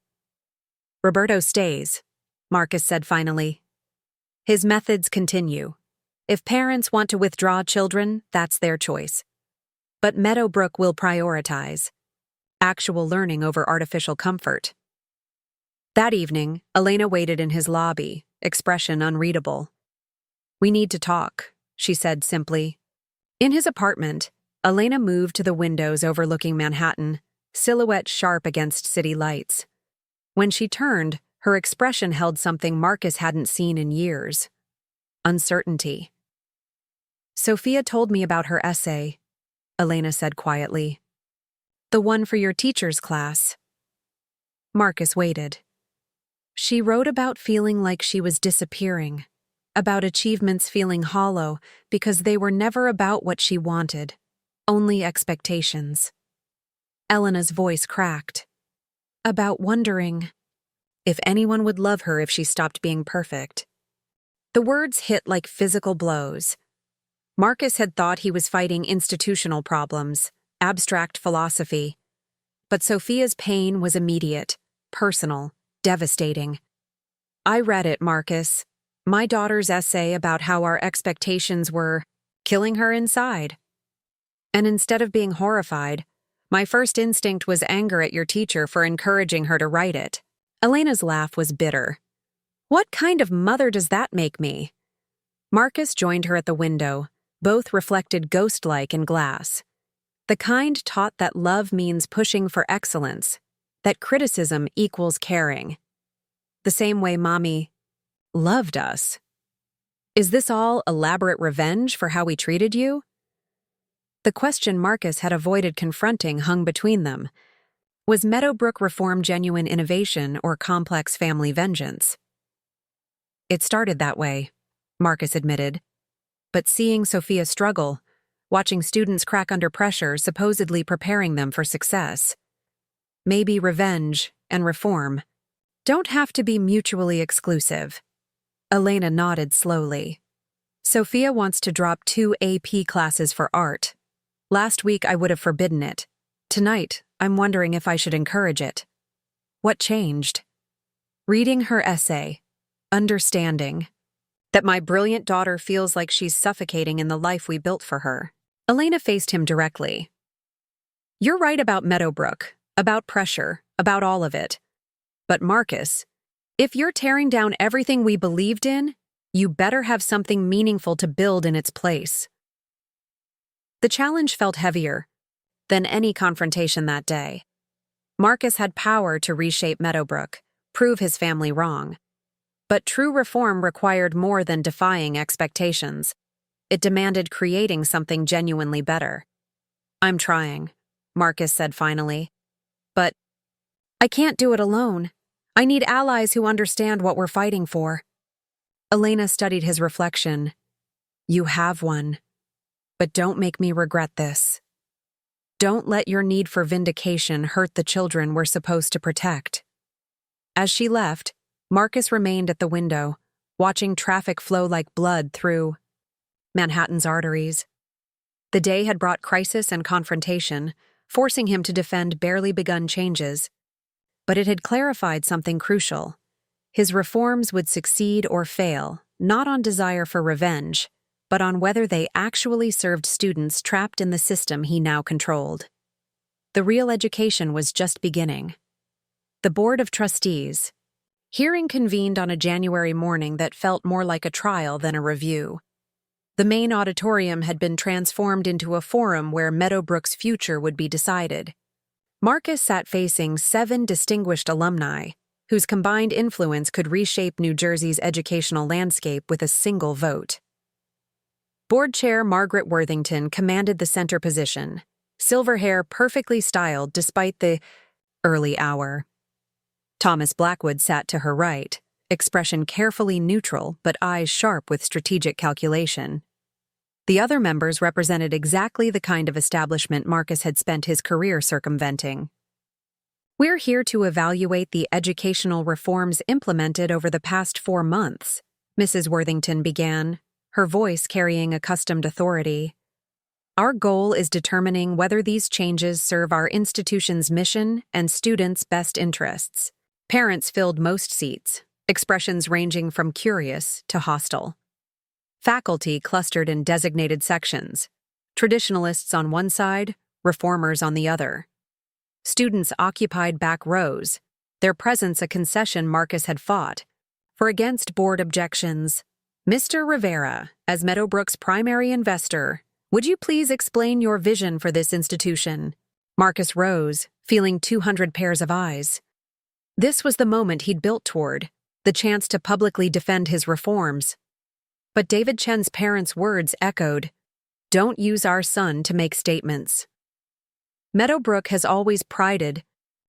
"Roberto stays," Marcus said finally. "His methods continue. If parents want to withdraw children, that's their choice. But Meadowbrook will prioritize actual learning over artificial comfort." That evening, Elena waited in his lobby, expression unreadable. "We need to talk," she said simply. In his apartment, Elena moved to the windows overlooking Manhattan, silhouette sharp against city lights. When she turned, her expression held something Marcus hadn't seen in years: uncertainty. "Sophia told me about her essay," Elena said quietly. "The one for your teacher's class." Marcus waited. "She wrote about feeling like she was disappearing, about achievements feeling hollow because they were never about what she wanted, only expectations." Elena's voice cracked. "About wondering if anyone would love her if she stopped being perfect." The words hit like physical blows. Marcus had thought he was fighting institutional problems, abstract philosophy. But Sophia's pain was immediate, personal, devastating. "I read it, Marcus. My daughter's essay about how our expectations were killing her inside. And instead of being horrified, my first instinct was anger at your teacher for encouraging her to write it." Elena's laugh was bitter. "What kind of mother does that make me?" Marcus joined her at the window. Both reflected ghost-like in glass. The kind taught that love means pushing for excellence, that criticism equals caring. The same way Mommy loved us. "Is this all elaborate revenge for how we treated you?" The question Marcus had avoided confronting hung between them. Was Meadowbrook reform genuine innovation or complex family vengeance? "It started that way," Marcus admitted. "But seeing Sophia struggle, watching students crack under pressure, supposedly preparing them for success. Maybe revenge and reform don't have to be mutually exclusive." Elena nodded slowly. "Sophia wants to drop 2 AP classes for art. Last week I would have forbidden it. Tonight, I'm wondering if I should encourage it." What changed? Reading her essay, understanding that my brilliant daughter feels like she's suffocating in the life we built for her. Elena faced him directly. "You're right about Meadowbrook, about pressure, about all of it. But Marcus, if you're tearing down everything we believed in, you better have something meaningful to build in its place." The challenge felt heavier than any confrontation that day. Marcus had power to reshape Meadowbrook, prove his family wrong. But true reform required more than defying expectations. It demanded creating something genuinely better. I'm trying, Marcus said finally. But I can't do it alone. I need allies who understand what we're fighting for. Elena studied his reflection. You have one. But don't make me regret this. Don't let your need for vindication hurt the children we're supposed to protect. As she left, Marcus remained at the window, watching traffic flow like blood through Manhattan's arteries. The day had brought crisis and confrontation, forcing him to defend barely begun changes. But it had clarified something crucial. His reforms would succeed or fail, not on desire for revenge, but on whether they actually served students trapped in the system he now controlled. The real education was just beginning. The Board of Trustees. Hearing convened on a January morning that felt more like a trial than a review. The main auditorium had been transformed into a forum where Meadowbrook's future would be decided. Marcus sat facing 7 distinguished alumni, whose combined influence could reshape New Jersey's educational landscape with a single vote. Board Chair Margaret Worthington commanded the center position, silver hair perfectly styled despite the early hour. Thomas Blackwood sat to her right, expression carefully neutral but eyes sharp with strategic calculation. The other members represented exactly the kind of establishment Marcus had spent his career circumventing. We're here to evaluate the educational reforms implemented over the past 4 months, Mrs. Worthington began, her voice carrying accustomed authority. Our goal is determining whether these changes serve our institution's mission and students' best interests. Parents filled most seats, expressions ranging from curious to hostile. Faculty clustered in designated sections, traditionalists on one side, reformers on the other. Students occupied back rows, their presence a concession Marcus had fought. For against board objections, Mr. Rivera, as Meadowbrook's primary investor, would you please explain your vision for this institution? Marcus rose, feeling 200 pairs of eyes. This was the moment he'd built toward, the chance to publicly defend his reforms. But David Chen's parents' words echoed, "Don't use our son to make statements." Meadowbrook has always prided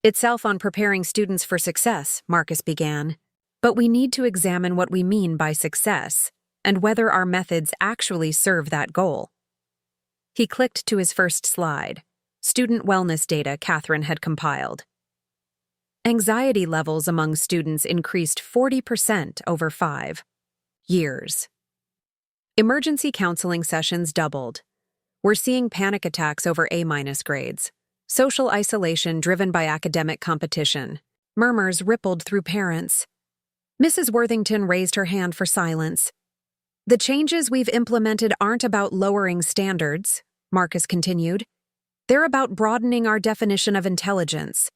itself on preparing students for success, Marcus began. But we need to examine what we mean by success and whether our methods actually serve that goal. He clicked to his first slide, student wellness data Catherine had compiled. Anxiety levels among students increased 40% over 5 years. Emergency counseling sessions doubled. We're seeing panic attacks over A- grades. Social isolation driven by academic competition. Murmurs rippled through parents. Mrs. Worthington raised her hand for silence. The changes we've implemented aren't about lowering standards, Marcus continued. They're about broadening our definition of intelligence.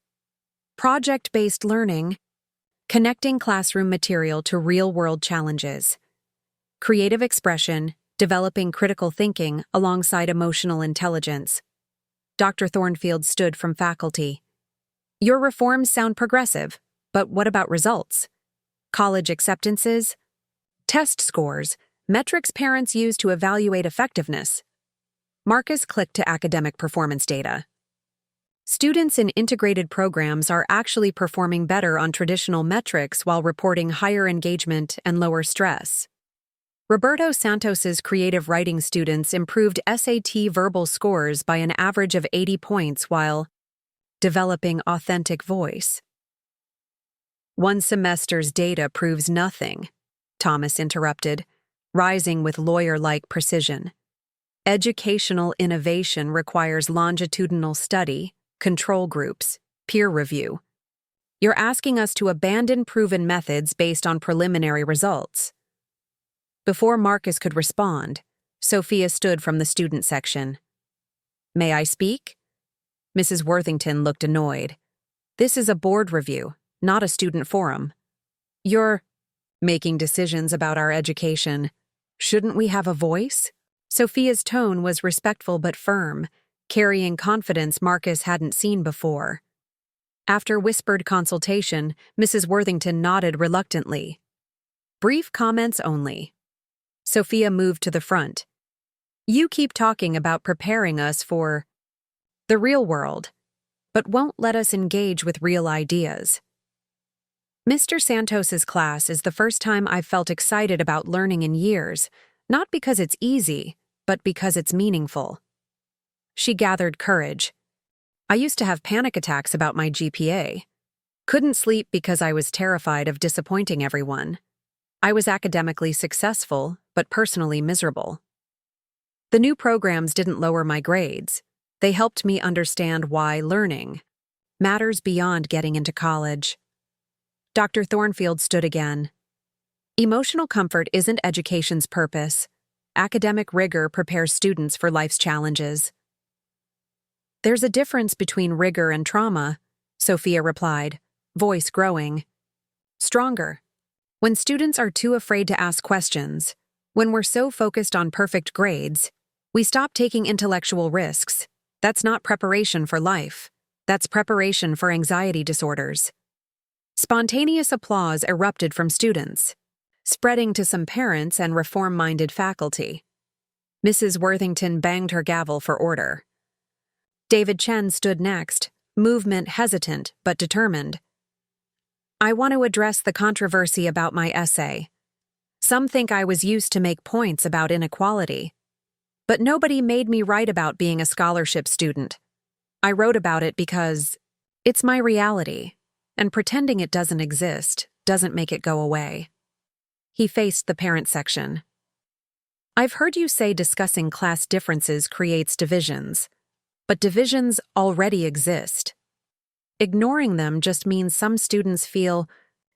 Project-based learning, connecting classroom material to real-world challenges. Creative expression, developing critical thinking alongside emotional intelligence. Dr. Thornfield stood from faculty. Your reforms sound progressive, but what about results? College acceptances? Test scores, metrics parents use to evaluate effectiveness. Marcus clicked to academic performance data. Students in integrated programs are actually performing better on traditional metrics while reporting higher engagement and lower stress. Roberto Santos's creative writing students improved SAT verbal scores by an average of 80 points while developing authentic voice. One semester's data proves nothing, Thomas interrupted, rising with lawyer-like precision. Educational innovation requires longitudinal study, control groups, peer review. You're asking us to abandon proven methods based on preliminary results. Before Marcus could respond, Sophia stood from the student section. May I speak? Mrs. Worthington looked annoyed. This is a board review, not a student forum. You're making decisions about our education. Shouldn't we have a voice? Sophia's tone was respectful but firm, carrying confidence Marcus hadn't seen before. After whispered consultation, Mrs. Worthington nodded reluctantly. Brief comments only. Sophia moved to the front. You keep talking about preparing us for the real world, but won't let us engage with real ideas. Mr. Santos's class is the first time I've felt excited about learning in years, not because it's easy, but because it's meaningful. She gathered courage. I used to have panic attacks about my GPA. Couldn't sleep because I was terrified of disappointing everyone. I was academically successful, but personally miserable. The new programs didn't lower my grades. They helped me understand why learning matters beyond getting into college. Dr. Thornfield stood again. Emotional comfort isn't education's purpose. Academic rigor prepares students for life's challenges. There's a difference between rigor and trauma, Sophia replied, voice growing. Stronger. When students are too afraid to ask questions, when we're so focused on perfect grades, we stop taking intellectual risks. That's not preparation for life. That's preparation for anxiety disorders. Spontaneous applause erupted from students, spreading to some parents and reform-minded faculty. Mrs. Worthington banged her gavel for order. David Chen stood next, movement hesitant but determined. I want to address the controversy about my essay. Some think I was used to make points about inequality. But nobody made me write about being a scholarship student. I wrote about it because it's my reality, and pretending it doesn't exist doesn't make it go away. He faced the parent section. I've heard you say discussing class differences creates divisions, but divisions already exist. Ignoring them just means some students feel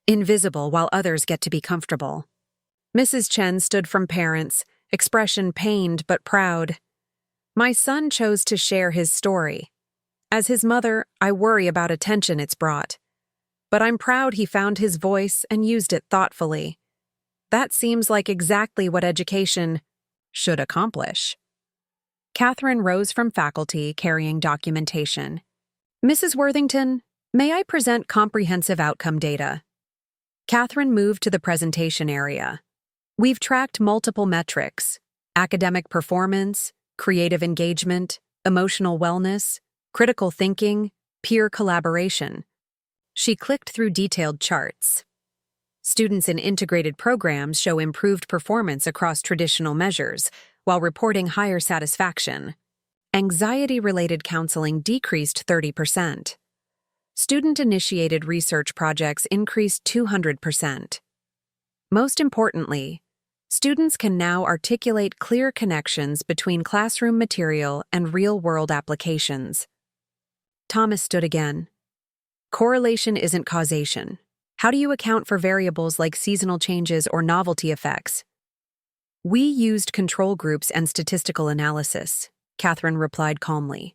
invisible while others get to be comfortable. Mrs. Chen stood from parents, expression pained but proud. My son chose to share his story. As his mother, I worry about attention it's brought. But I'm proud he found his voice and used it thoughtfully. That seems like exactly what education should accomplish. Catherine rose from faculty carrying documentation. Mrs. Worthington, may I present comprehensive outcome data? Catherine moved to the presentation area. We've tracked multiple metrics: academic performance, creative engagement, emotional wellness, critical thinking, peer collaboration. She clicked through detailed charts. Students in integrated programs show improved performance across traditional measures, while reporting higher satisfaction. Anxiety-related counseling decreased 30%. Student-initiated research projects increased 200%. Most importantly, students can now articulate clear connections between classroom material and real-world applications. Thomas stood again. Correlation isn't causation. How do you account for variables like seasonal changes or novelty effects? We used control groups and statistical analysis, Catherine replied calmly.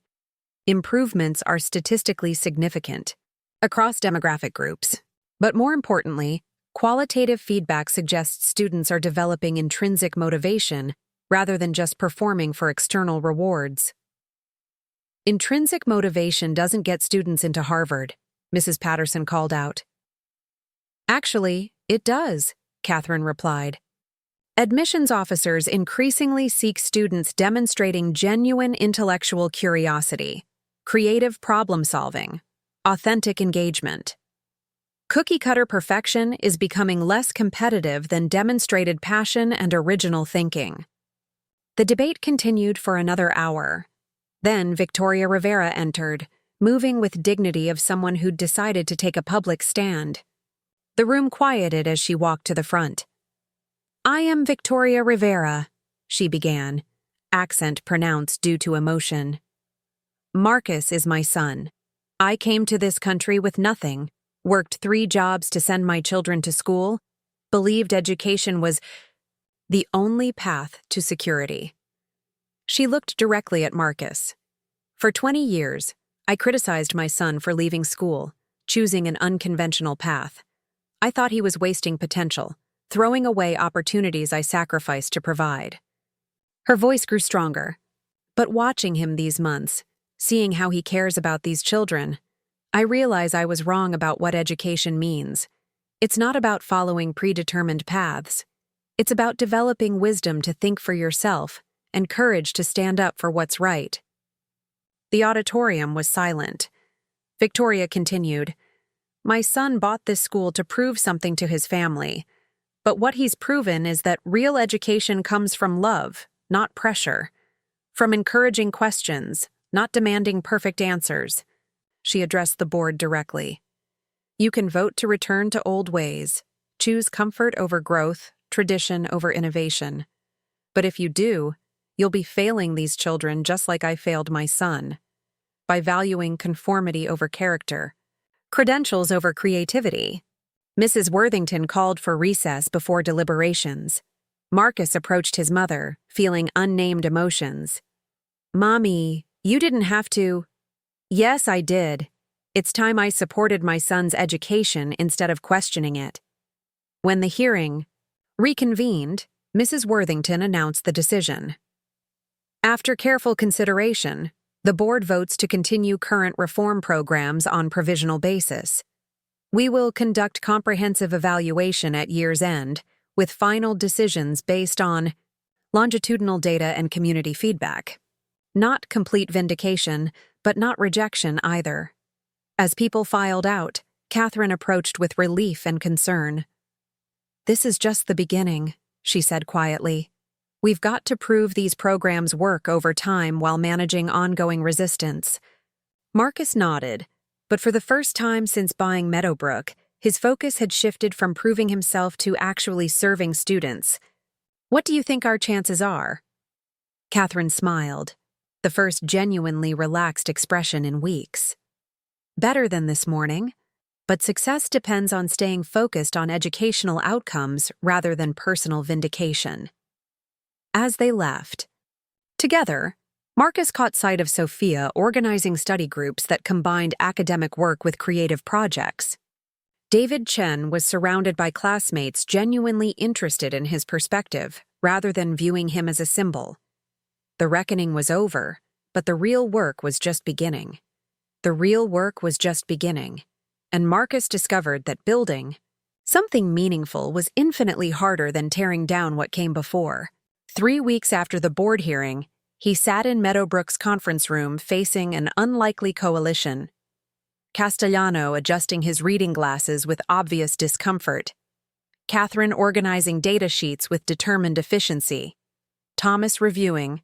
Improvements are statistically significant across demographic groups. But more importantly, qualitative feedback suggests students are developing intrinsic motivation rather than just performing for external rewards. Intrinsic motivation doesn't get students into Harvard, Mrs. Patterson called out. Actually, it does, Catherine replied. Admissions officers increasingly seek students demonstrating genuine intellectual curiosity, creative problem-solving, authentic engagement. Cookie-cutter perfection is becoming less competitive than demonstrated passion and original thinking. The debate continued for another hour. Then Victoria Rivera entered, moving with dignity of someone who'd decided to take a public stand. The room quieted as she walked to the front. I am Victoria Rivera, she began, accent pronounced due to emotion. Marcus is my son. I came to this country with nothing, worked 3 jobs to send my children to school, believed education was the only path to security. She looked directly at Marcus. For 20 years, I criticized my son for leaving school, choosing an unconventional path. I thought he was wasting potential, throwing away opportunities I sacrificed to provide. Her voice grew stronger. But watching him these months, seeing how he cares about these children, I realize I was wrong about what education means. It's not about following predetermined paths. It's about developing wisdom to think for yourself and courage to stand up for what's right. The auditorium was silent. Victoria continued, "My son bought this school to prove something to his family, but what he's proven is that real education comes from love, not pressure, from encouraging questions, not demanding perfect answers." She addressed the board directly. "You can vote to return to old ways, choose comfort over growth, tradition over innovation. But if you do, you'll be failing these children just like I failed my son, by valuing conformity over character, credentials over creativity." Mrs. Worthington called for recess before deliberations. Marcus approached his mother, feeling unnamed emotions. "Mommy, you didn't have to." "Yes, I did. It's time I supported my son's education instead of questioning it." When the hearing reconvened, Mrs. Worthington announced the decision. After careful consideration, the board votes to continue current reform programs on provisional basis. We will conduct comprehensive evaluation at year's end, with final decisions based on longitudinal data and community feedback. Not complete vindication, but not rejection either. As people filed out, Catherine approached with relief and concern. "This is just the beginning," she said quietly. "We've got to prove these programs work over time while managing ongoing resistance." Marcus nodded, but for the first time since buying Meadowbrook, his focus had shifted from proving himself to actually serving students. "What do you think our chances are?" Catherine smiled, the first genuinely relaxed expression in weeks. "Better than this morning, but success depends on staying focused on educational outcomes rather than personal vindication." As they left together, Marcus caught sight of Sophia organizing study groups that combined academic work with creative projects. David Chen was surrounded by classmates genuinely interested in his perspective, rather than viewing him as a symbol. The reckoning was over, but the real work was just beginning. The real work was just beginning, and Marcus discovered that building something meaningful was infinitely harder than tearing down what came before. 3 weeks after the board hearing, he sat in Meadowbrook's conference room facing an unlikely coalition. Castellano adjusting his reading glasses with obvious discomfort. Catherine organizing data sheets with determined efficiency. Thomas reviewing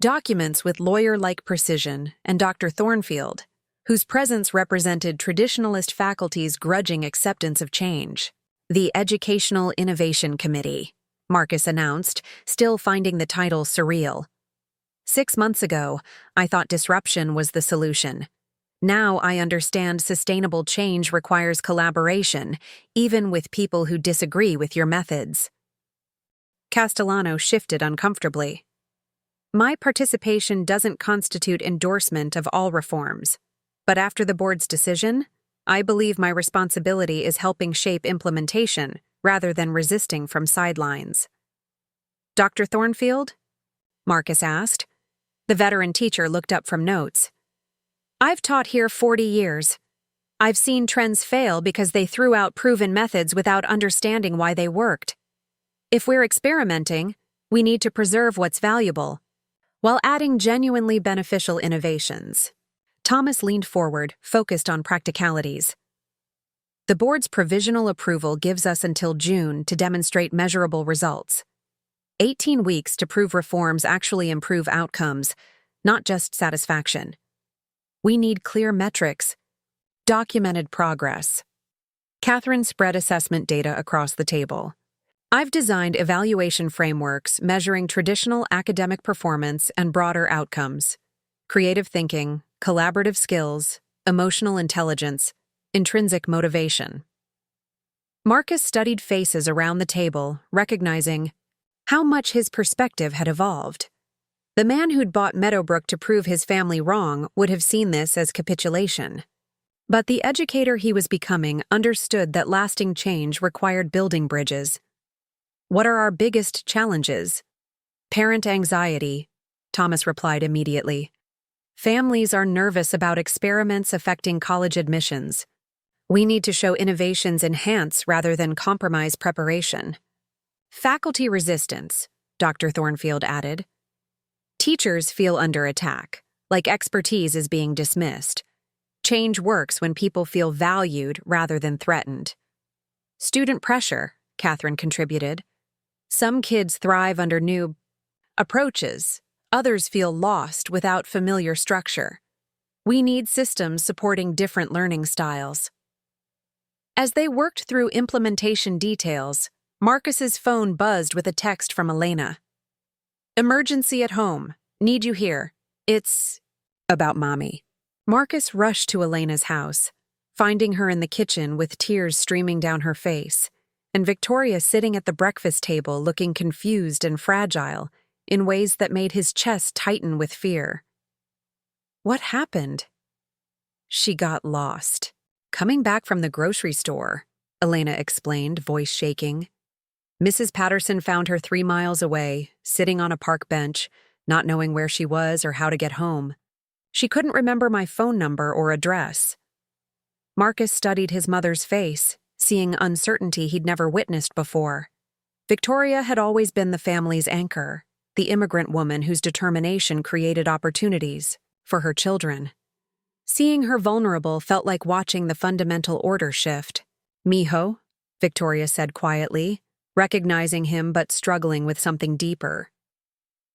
documents with lawyer-like precision, and Dr. Thornfield, whose presence represented traditionalist faculty's grudging acceptance of change. "The Educational Innovation Committee," Marcus announced, still finding the title surreal. "6 months ago, I thought disruption was the solution. Now I understand sustainable change requires collaboration, even with people who disagree with your methods." Castellano shifted uncomfortably. "My participation doesn't constitute endorsement of all reforms, but after the board's decision, I believe my responsibility is helping shape implementation rather than resisting from sidelines." "Dr. Thornfield?" Marcus asked. The veteran teacher looked up from notes. "I've taught here 40 years. I've seen trends fail because they threw out proven methods without understanding why they worked. If we're experimenting, we need to preserve what's valuable, while adding genuinely beneficial innovations." Thomas leaned forward, focused on practicalities. "The board's provisional approval gives us until June to demonstrate measurable results. 18 weeks to prove reforms actually improve outcomes, not just satisfaction. We need clear metrics, documented progress." Catherine spread assessment data across the table. "I've designed evaluation frameworks measuring traditional academic performance and broader outcomes: creative thinking, collaborative skills, emotional intelligence, intrinsic motivation." Marcus studied faces around the table, recognizing how much his perspective had evolved. The man who'd bought Meadowbrook to prove his family wrong would have seen this as capitulation. But the educator he was becoming understood that lasting change required building bridges. "What are our biggest challenges?" "Parent anxiety," Thomas replied immediately. "Families are nervous about experiments affecting college admissions. We need to show innovations enhance rather than compromise preparation." "Faculty resistance," Dr. Thornfield added. "Teachers feel under attack. like expertise is being dismissed. Change works when people feel valued rather than threatened. Student pressure, Catherine contributed. Some kids thrive under new approaches. Others feel lost without familiar structure. We need systems supporting different learning styles. As they worked through implementation details, Marcus's phone buzzed with a text from Elena. "Emergency at home. Need you here. It's about Mommy." Marcus rushed to Elena's house, finding her in the kitchen with tears streaming down her face, and Victoria sitting at the breakfast table looking confused and fragile in ways that made his chest tighten with fear. What happened? She got lost. "Coming back from the grocery store," Elena explained, voice shaking. Mrs. Patterson found her 3 miles away, sitting on a park bench, not knowing where she was or how to get home. She couldn't remember my phone number or address. Marcus studied his mother's face, seeing uncertainty he'd never witnessed before. Victoria had always been the family's anchor, the immigrant woman whose determination created opportunities for her children. Seeing her vulnerable felt like watching the fundamental order shift. "Mijo," Victoria said quietly, recognizing him but struggling with something deeper.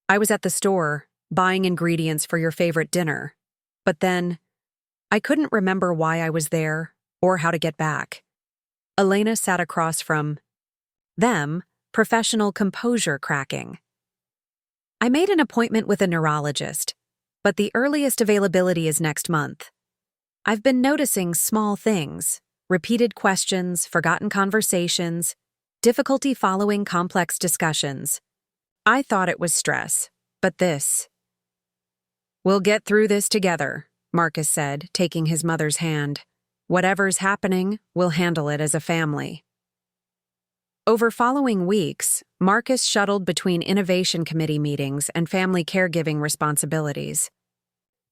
"I was at the store, buying ingredients for your favorite dinner. But then, I couldn't remember why I was there or how to get back." Elena sat across from them, professional composure cracking. "I made an appointment with a neurologist, but the earliest availability is next month. I've been noticing small things, repeated questions, forgotten conversations, difficulty following complex discussions. I thought it was stress, but this..." "We'll get through this together," Marcus said, taking his mother's hand. "Whatever's happening, we'll handle it as a family." Over following weeks, Marcus shuttled between innovation committee meetings and family caregiving responsibilities.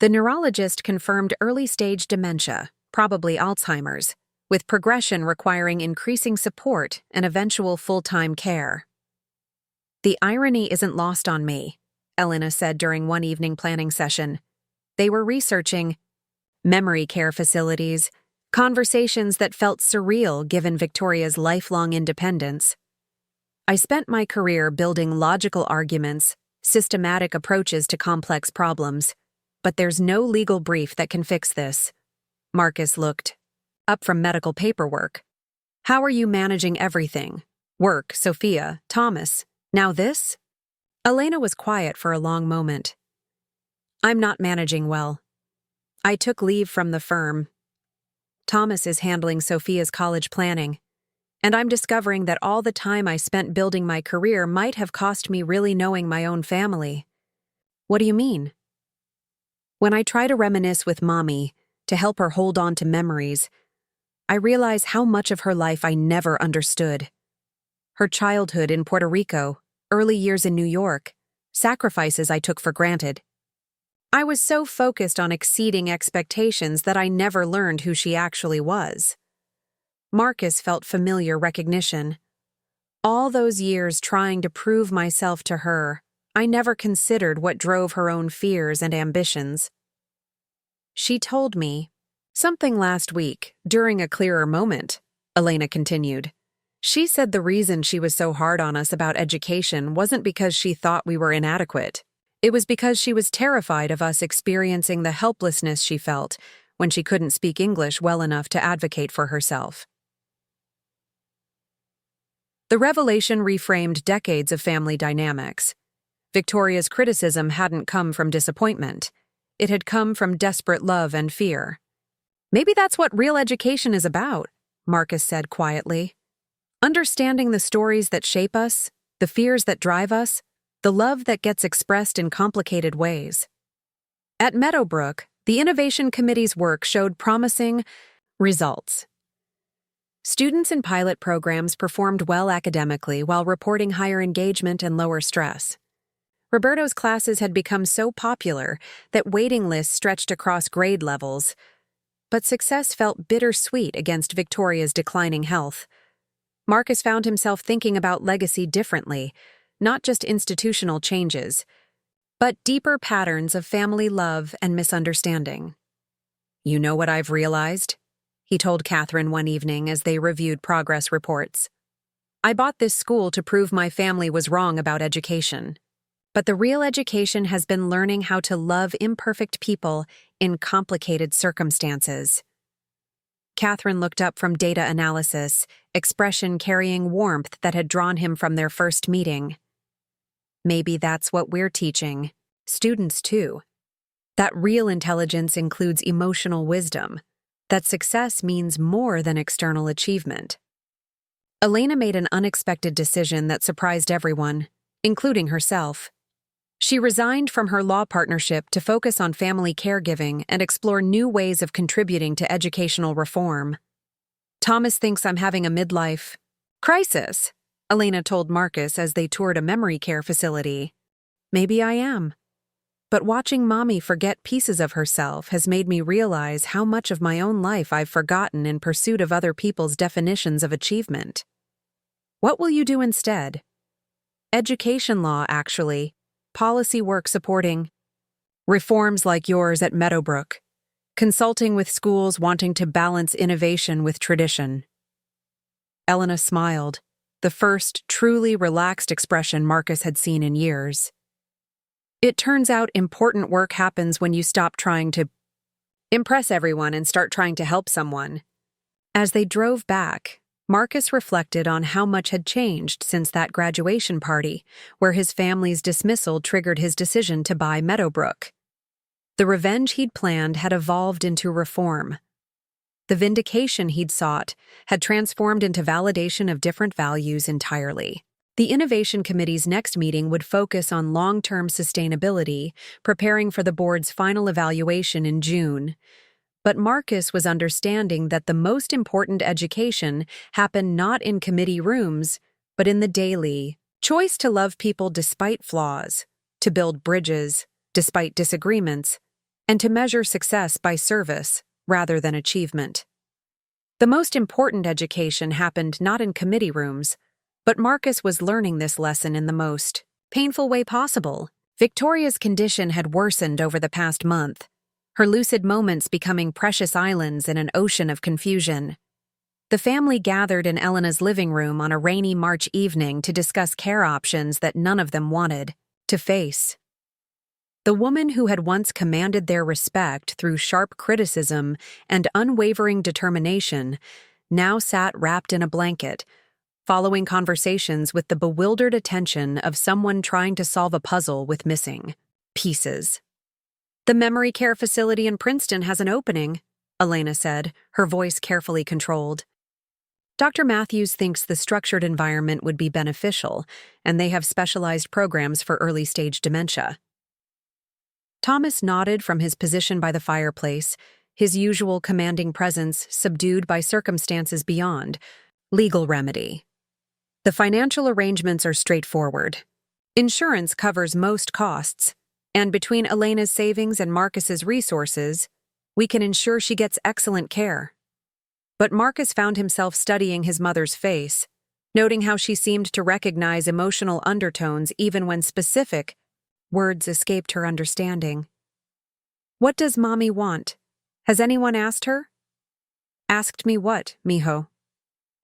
The neurologist confirmed early-stage dementia, probably Alzheimer's, with progression requiring increasing support and eventual full-time care. "The irony isn't lost on me," Elena said during one evening planning session. They were researching memory care facilities, conversations that felt surreal given Victoria's lifelong independence. "I spent my career building logical arguments, systematic approaches to complex problems, but there's no legal brief that can fix this." Marcus looked up from medical paperwork. "How are you managing everything? Work, Sophia, Thomas, now this?" Elena was quiet for a long moment. "I'm not managing well. I took leave from the firm. Thomas is handling Sophia's college planning, and I'm discovering that all the time I spent building my career might have cost me really knowing my own family." "What do you mean?" "When I try to reminisce with Mommy, to help her hold on to memories, I realize how much of her life I never understood. Her childhood in Puerto Rico, early years in New York, sacrifices I took for granted. I was so focused on exceeding expectations that I never learned who she actually was." Marcus felt familiar recognition. "All those years trying to prove myself to her, I never considered what drove her own fears and ambitions. She told me something last week, during a clearer moment," Elena continued. "She said the reason she was so hard on us about education wasn't because she thought we were inadequate. It was because she was terrified of us experiencing the helplessness she felt when she couldn't speak English well enough to advocate for herself." The revelation reframed decades of family dynamics. Victoria's criticism hadn't come from disappointment. It had come from desperate love and fear. "Maybe that's what real education is about," Marcus said quietly. "Understanding the stories that shape us, the fears that drive us, the love that gets expressed in complicated ways." At Meadowbrook, the Innovation Committee's work showed promising results. Students in pilot programs performed well academically while reporting higher engagement and lower stress. Roberto's classes had become so popular that waiting lists stretched across grade levels, but success felt bittersweet against Victoria's declining health. Marcus found himself thinking about legacy differently, not just institutional changes, but deeper patterns of family love and misunderstanding. "You know what I've realized?" he told Catherine one evening as they reviewed progress reports. "I bought this school to prove my family was wrong about education. But the real education has been learning how to love imperfect people in complicated circumstances." Catherine looked up from data analysis, expression carrying warmth that had drawn him from their first meeting. "Maybe that's what we're teaching students too. That real intelligence includes emotional wisdom, that success means more than external achievement." Elena made an unexpected decision that surprised everyone, including herself. She resigned from her law partnership to focus on family caregiving and explore new ways of contributing to educational reform. "Thomas thinks I'm having a midlife crisis," Elena told Marcus as they toured a memory care facility. "Maybe I am. But watching Mommy forget pieces of herself has made me realize how much of my own life I've forgotten in pursuit of other people's definitions of achievement." "What will you do instead?" "Education law, actually. Policy work supporting reforms like yours at Meadowbrook. Consulting with schools wanting to balance innovation with tradition." Elena smiled, the first truly relaxed expression Marcus had seen in years. "It turns out important work happens when you stop trying to impress everyone and start trying to help someone." As they drove back, Marcus reflected on how much had changed since that graduation party, where his family's dismissal triggered his decision to buy Meadowbrook. The revenge he'd planned had evolved into reform. The vindication he'd sought had transformed into validation of different values entirely. The Innovation Committee's next meeting would focus on long-term sustainability, preparing for the board's final evaluation in June. But Marcus was understanding that the most important education happened not in committee rooms, but in the daily choice to love people despite flaws, to build bridges despite disagreements, and to measure success by service rather than achievement. The most important education happened not in committee rooms, but Marcus was learning this lesson in the most painful way possible. Victoria's condition had worsened over the past month, her lucid moments becoming precious islands in an ocean of confusion. The family gathered in Elena's living room on a rainy March evening to discuss care options that none of them wanted to face. The woman who had once commanded their respect through sharp criticism and unwavering determination now sat wrapped in a blanket, following conversations with the bewildered attention of someone trying to solve a puzzle with missing pieces. "The memory care facility in Princeton has an opening," Elena said, her voice carefully controlled. "Dr. Matthews thinks the structured environment would be beneficial, and they have specialized programs for early-stage dementia." Thomas nodded from his position by the fireplace, his usual commanding presence subdued by circumstances beyond legal remedy. "The financial arrangements are straightforward. Insurance covers most costs, and between Elena's savings and Marcus's resources, we can ensure she gets excellent care." But Marcus found himself studying his mother's face, noting how she seemed to recognize emotional undertones even when specific words escaped her understanding. "What does Mommy want? Has anyone asked her?" "Asked me what, mijo?"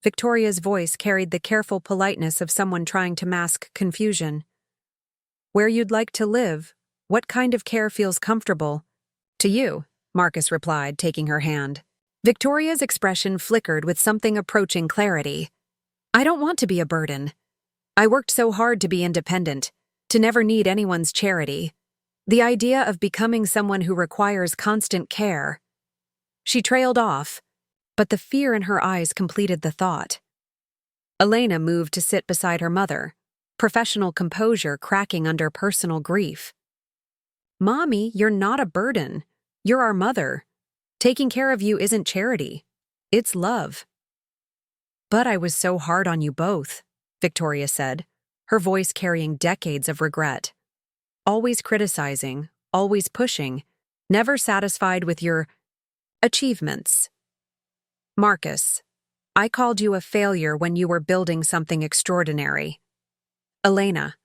Victoria's voice carried the careful politeness of someone trying to mask confusion. "Where you'd like to live, what kind of care feels comfortable to you," Marcus replied, taking her hand. Victoria's expression flickered with something approaching clarity. "I don't want to be a burden. I worked so hard to be independent, to never need anyone's charity. The idea of becoming someone who requires constant care." She trailed off, but the fear in her eyes completed the thought. Elena moved to sit beside her mother, professional composure cracking under personal grief. "Mommy, you're not a burden. You're our mother. Taking care of you isn't charity. It's love." "But I was so hard on you both," Victoria said, her voice carrying decades of regret. "Always criticizing, always pushing, never satisfied with your achievements. Marcus, I called you a failure when you were building something extraordinary." "Elena,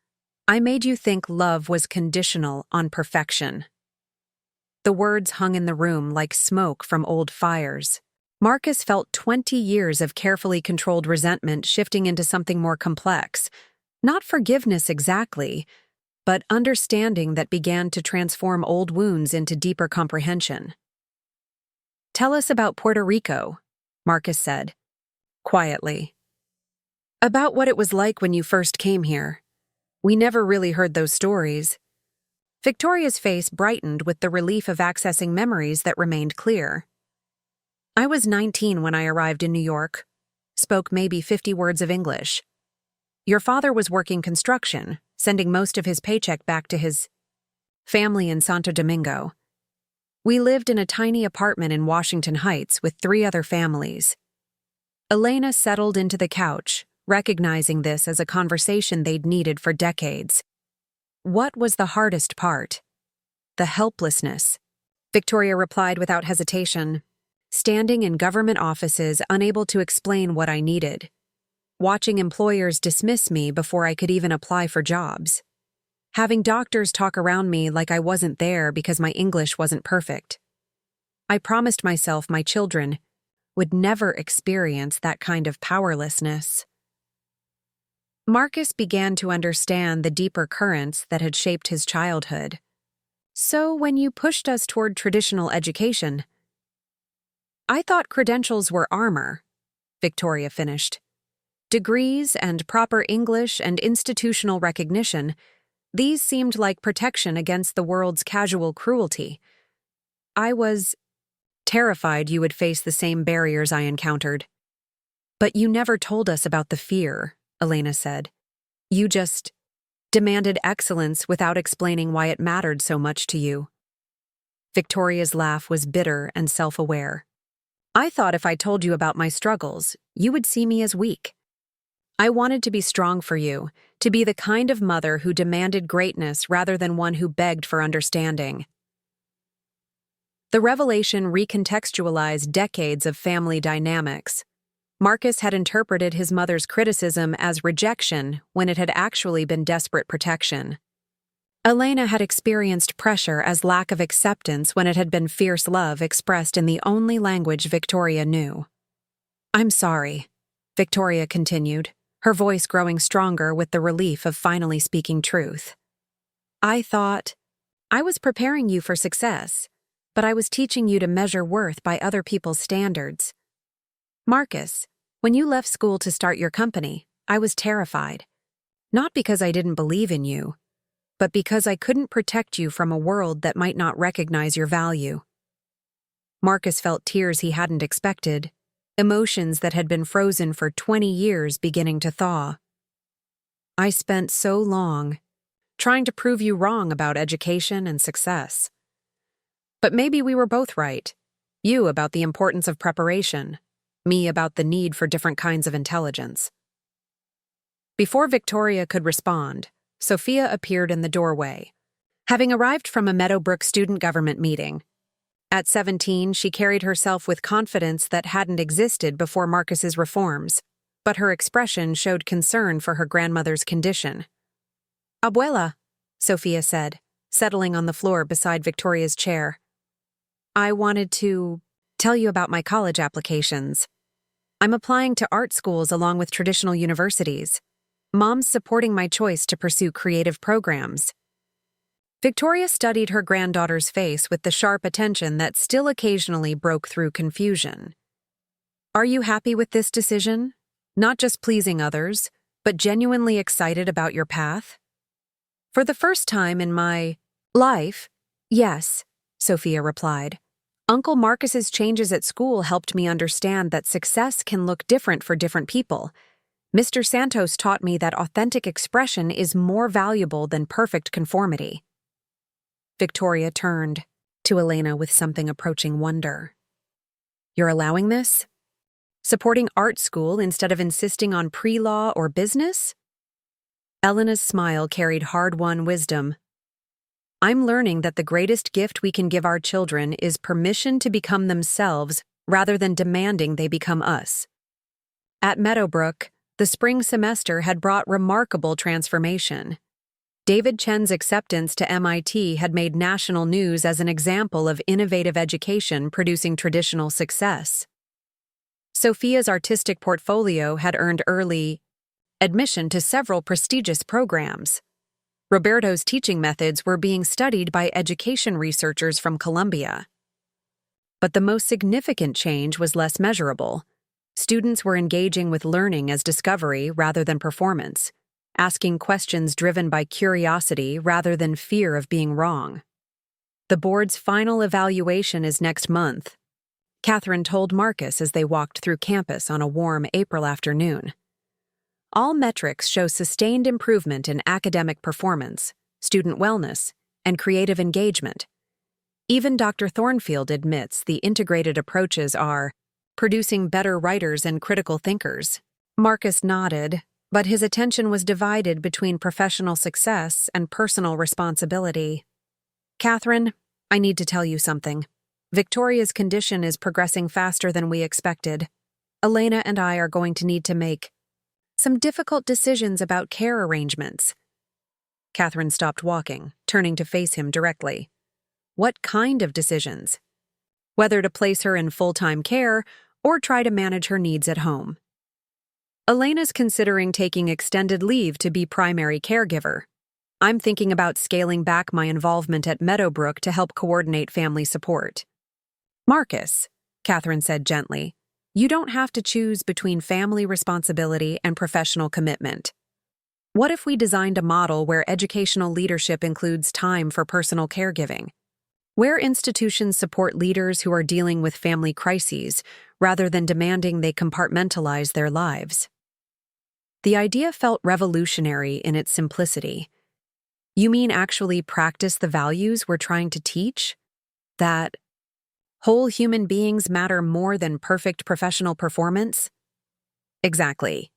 I made you think love was conditional on perfection. The words hung in the room like smoke from old fires. Marcus felt 20 years of carefully controlled resentment shifting into something more complex. Not forgiveness exactly, but understanding that began to transform old wounds into deeper comprehension. "Tell us about Puerto Rico," Marcus said, quietly. "About what it was like when you first came here. We never really heard those stories." Victoria's face brightened with the relief of accessing memories that remained clear. "I was 19 when I arrived in New York, spoke maybe 50 words of English. Your father was working construction, sending most of his paycheck back to his family in Santo Domingo. We lived in a tiny apartment in Washington Heights with 3 other families." Elena settled into the couch, recognizing this as a conversation they'd needed for decades. "What was the hardest part?" "The helplessness," Victoria replied without hesitation. "Standing in government offices, unable to explain what I needed. Watching employers dismiss me before I could even apply for jobs. Having doctors talk around me like I wasn't there because my English wasn't perfect. I promised myself my children would never experience that kind of powerlessness." Marcus began to understand the deeper currents that had shaped his childhood. "So when you pushed us toward traditional education—" "I thought credentials were armor," Victoria finished. "Degrees and proper English and institutional recognition, these seemed like protection against the world's casual cruelty. I was terrified you would face the same barriers I encountered." "But you never told us about the fear," Elena said. "You just demanded excellence without explaining why it mattered so much to you." Victoria's laugh was bitter and self-aware. "I thought if I told you about my struggles, you would see me as weak. I wanted to be strong for you, to be the kind of mother who demanded greatness rather than one who begged for understanding." The revelation recontextualized decades of family dynamics. Marcus had interpreted his mother's criticism as rejection when it had actually been desperate protection. Elena had experienced pressure as lack of acceptance when it had been fierce love expressed in the only language Victoria knew. "I'm sorry," Victoria continued, her voice growing stronger with the relief of finally speaking truth. "I thought I was preparing you for success, but I was teaching you to measure worth by other people's standards. Marcus, when you left school to start your company, I was terrified. Not because I didn't believe in you, but because I couldn't protect you from a world that might not recognize your value." Marcus felt tears he hadn't expected, emotions that had been frozen for 20 years beginning to thaw. "I spent so long trying to prove you wrong about education and success. But maybe we were both right. You about the importance of preparation, me about the need for different kinds of intelligence." Before Victoria could respond, Sophia appeared in the doorway, having arrived from a Meadowbrook student government meeting. At 17, she carried herself with confidence that hadn't existed before Marcus's reforms, but her expression showed concern for her grandmother's condition. "Abuela," Sophia said, settling on the floor beside Victoria's chair. "I wanted to tell you about my college applications. I'm applying to art schools along with traditional universities. Mom's supporting my choice to pursue creative programs." Victoria studied her granddaughter's face with the sharp attention that still occasionally broke through confusion. "Are you happy with this decision? Not just pleasing others, but genuinely excited about your path?" "For the first time in my life, yes," Sophia replied. "Uncle Marcus's changes at school helped me understand that success can look different for different people. Mr. Santos taught me that authentic expression is more valuable than perfect conformity." Victoria turned to Elena with something approaching wonder. "You're allowing this? Supporting art school instead of insisting on pre-law or business?" Elena's smile carried hard-won wisdom. "I'm learning that the greatest gift we can give our children is permission to become themselves rather than demanding they become us." At Meadowbrook, the spring semester had brought remarkable transformation. David Chen's acceptance to MIT had made national news as an example of innovative education producing traditional success. Sophia's artistic portfolio had earned early admission to several prestigious programs. Roberto's teaching methods were being studied by education researchers from Columbia. But the most significant change was less measurable. Students were engaging with learning as discovery rather than performance, asking questions driven by curiosity rather than fear of being wrong. The board's final evaluation is next month, Catherine told Marcus as they walked through campus on a warm April afternoon. All metrics show sustained improvement in academic performance, student wellness, and creative engagement. Even Dr. Thornfield admits the integrated approaches are producing better writers and critical thinkers. Marcus nodded, but his attention was divided between professional success and personal responsibility. Catherine, I need to tell you something. Victoria's condition is progressing faster than we expected. Elena and I are going to need to make some difficult decisions about care arrangements. Catherine stopped walking, turning to face him directly. What kind of decisions? Whether to place her in full-time care or try to manage her needs at home. Elena's considering taking extended leave to be primary caregiver. I'm thinking about scaling back my involvement at Meadowbrook to help coordinate family support. Marcus, Catherine said gently, you don't have to choose between family responsibility and professional commitment. What if we designed a model where educational leadership includes time for personal caregiving? Where institutions support leaders who are dealing with family crises rather than demanding they compartmentalize their lives? The idea felt revolutionary in its simplicity. You mean actually practice the values we're trying to teach? That whole human beings matter more than perfect professional performance? Exactly.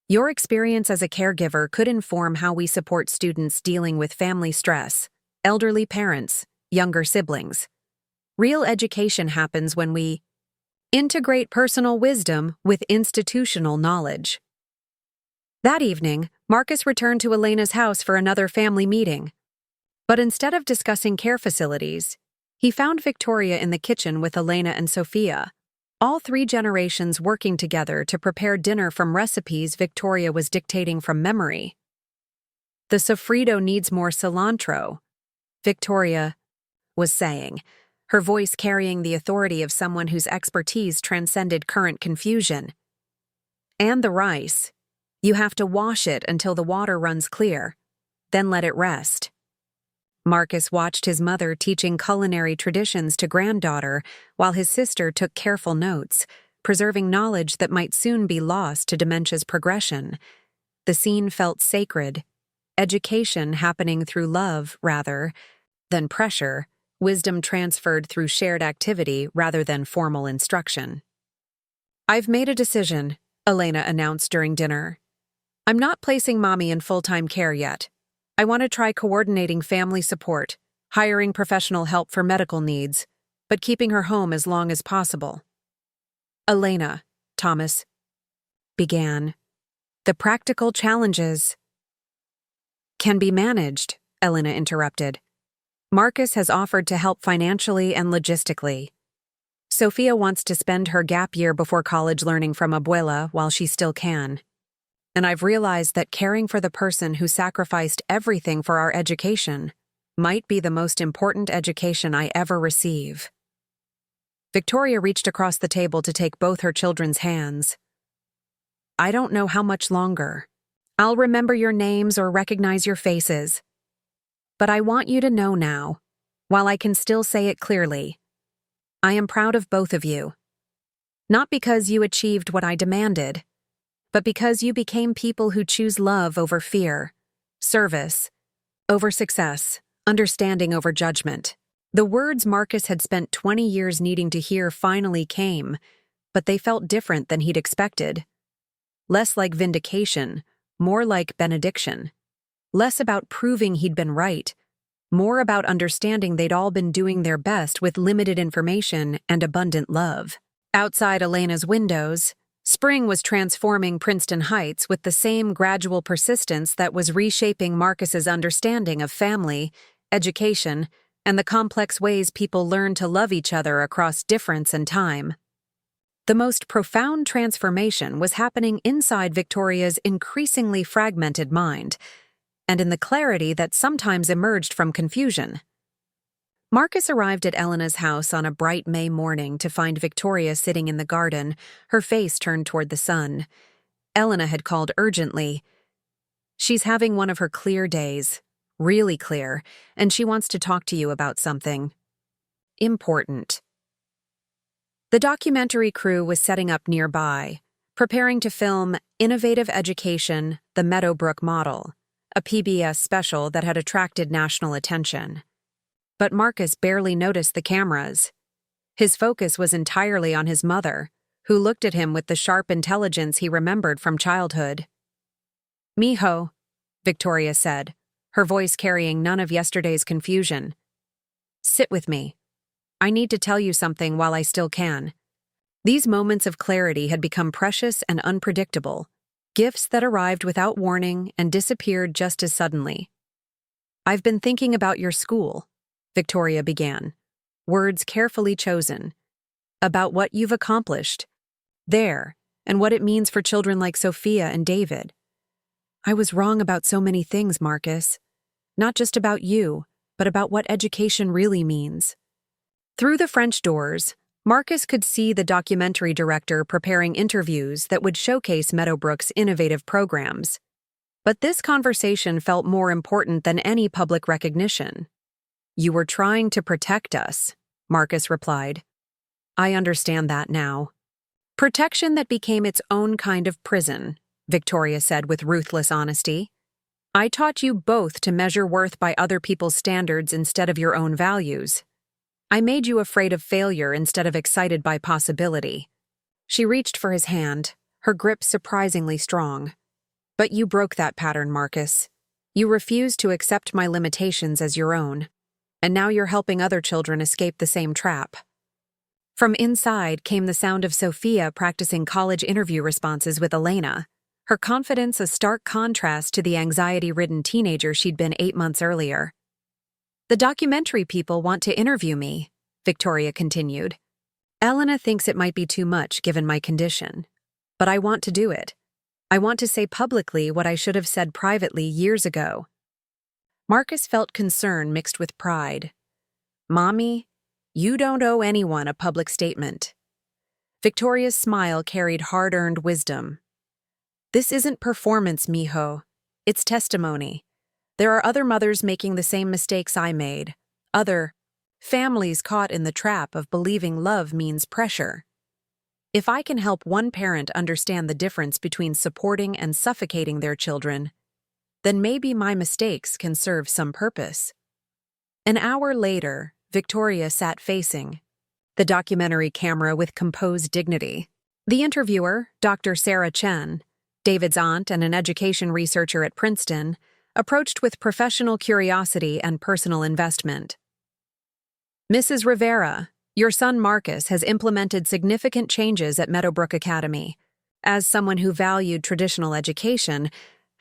Your experience as a caregiver could inform how we support students dealing with family stress, elderly parents, younger siblings. Real education happens when we integrate personal wisdom with institutional knowledge. That evening, Marcus returned to Elena's house for another family meeting. But instead of discussing care facilities, he found Victoria in the kitchen with Elena and Sophia, all three generations working together to prepare dinner from recipes Victoria was dictating from memory. The sofrito needs more cilantro, Victoria was saying, her voice carrying the authority of someone whose expertise transcended current confusion. And the rice. You have to wash it until the water runs clear, then let it rest. Marcus watched his mother teaching culinary traditions to granddaughter while his sister took careful notes, preserving knowledge that might soon be lost to dementia's progression. The scene felt sacred, education happening through love rather than pressure, wisdom transferred through shared activity rather than formal instruction. I've made a decision, Elena announced during dinner. I'm not placing Mommy in full-time care yet. I want to try coordinating family support, hiring professional help for medical needs, but keeping her home as long as possible. Elena, Thomas began. The practical challenges can be managed, Elena interrupted. Marcus has offered to help financially and logistically. Sophia wants to spend her gap year before college learning from Abuela while she still can. And I've realized that caring for the person who sacrificed everything for our education might be the most important education I ever receive. Victoria reached across the table to take both her children's hands. I don't know how much longer. I'll remember your names or recognize your faces. But I want you to know now, while I can still say it clearly, I am proud of both of you. Not because you achieved what I demanded, but because you became people who choose love over fear, service over success, understanding over judgment. The words Marcus had spent 20 years needing to hear finally came, but they felt different than he'd expected. Less like vindication, more like benediction. Less about proving he'd been right, more about understanding they'd all been doing their best with limited information and abundant love. Outside Elena's windows, Spring was transforming Princeton Heights with the same gradual persistence that was reshaping Marcus's understanding of family, education, and the complex ways people learn to love each other across difference and time. The most profound transformation was happening inside Victoria's increasingly fragmented mind, and in the clarity that sometimes emerged from confusion. Marcus arrived at Elena's house on a bright May morning to find Victoria sitting in the garden, her face turned toward the sun. Elena had called urgently. "She's having one of her clear days, really clear, and she wants to talk to you about something important." The documentary crew was setting up nearby, preparing to film Innovative Education, the Meadowbrook Model, a PBS special that had attracted national attention. But Marcus barely noticed the cameras. His focus was entirely on his mother, who looked at him with the sharp intelligence he remembered from childhood. "Mijo," Victoria said, her voice carrying none of yesterday's confusion. "Sit with me. I need to tell you something while I still can." These moments of clarity had become precious and unpredictable, gifts that arrived without warning and disappeared just as suddenly. "I've been thinking about your school," Victoria began, words carefully chosen, "about what you've accomplished there and what it means for children like Sophia and David. I was wrong about so many things, Marcus. Not just about you, but about what education really means." Through the French doors, Marcus could see the documentary director preparing interviews that would showcase Meadowbrook's innovative programs. But this conversation felt more important than any public recognition. "You were trying to protect us," Marcus replied. "I understand that now." "Protection that became its own kind of prison," Victoria said with ruthless honesty. "I taught you both to measure worth by other people's standards instead of your own values. I made you afraid of failure instead of excited by possibility." She reached for his hand, her grip surprisingly strong. "But you broke that pattern, Marcus. You refused to accept my limitations as your own. And now you're helping other children escape the same trap." From inside came the sound of Sophia practicing college interview responses with Elena, her confidence a stark contrast to the anxiety-ridden teenager she'd been 8 months earlier. "The documentary people want to interview me," Victoria continued. "Elena thinks it might be too much given my condition. But I want to do it. I want to say publicly what I should have said privately years ago." Marcus felt concern mixed with pride. "Mommy, you don't owe anyone a public statement." Victoria's smile carried hard-earned wisdom. "This isn't performance, mijo. It's testimony. There are other mothers making the same mistakes I made. Other families caught in the trap of believing love means pressure. If I can help one parent understand the difference between supporting and suffocating their children, then maybe my mistakes can serve some purpose." An hour later, Victoria sat facing the documentary camera with composed dignity. The interviewer, Dr. Sarah Chen, David's aunt and an education researcher at Princeton, approached with professional curiosity and personal investment. "Mrs. Rivera, your son Marcus has implemented significant changes at Meadowbrook Academy. As someone who valued traditional education,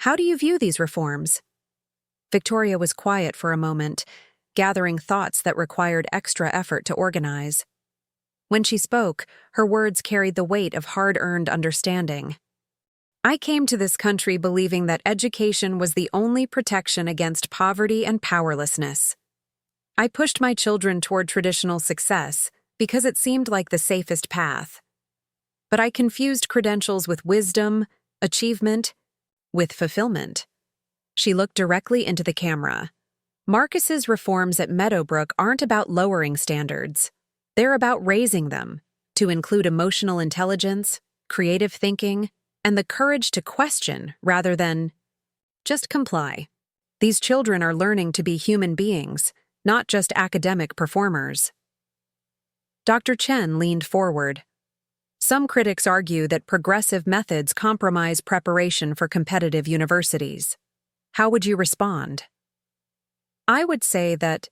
how do you view these reforms?" Victoria was quiet for a moment, gathering thoughts that required extra effort to organize. When she spoke, her words carried the weight of hard-earned understanding. "I came to this country believing that education was the only protection against poverty and powerlessness. I pushed my children toward traditional success because it seemed like the safest path. But I confused credentials with wisdom, achievement, with fulfillment." She looked directly into the camera. Marcus's reforms at Meadowbrook aren't about lowering standards. They're about raising them, to include emotional intelligence, creative thinking, and the courage to question rather than just comply. These children are learning to be human beings, not just academic performers. Dr. Chen leaned forward. "Some critics argue that progressive methods compromise preparation for competitive universities. How would you respond?" "I would say that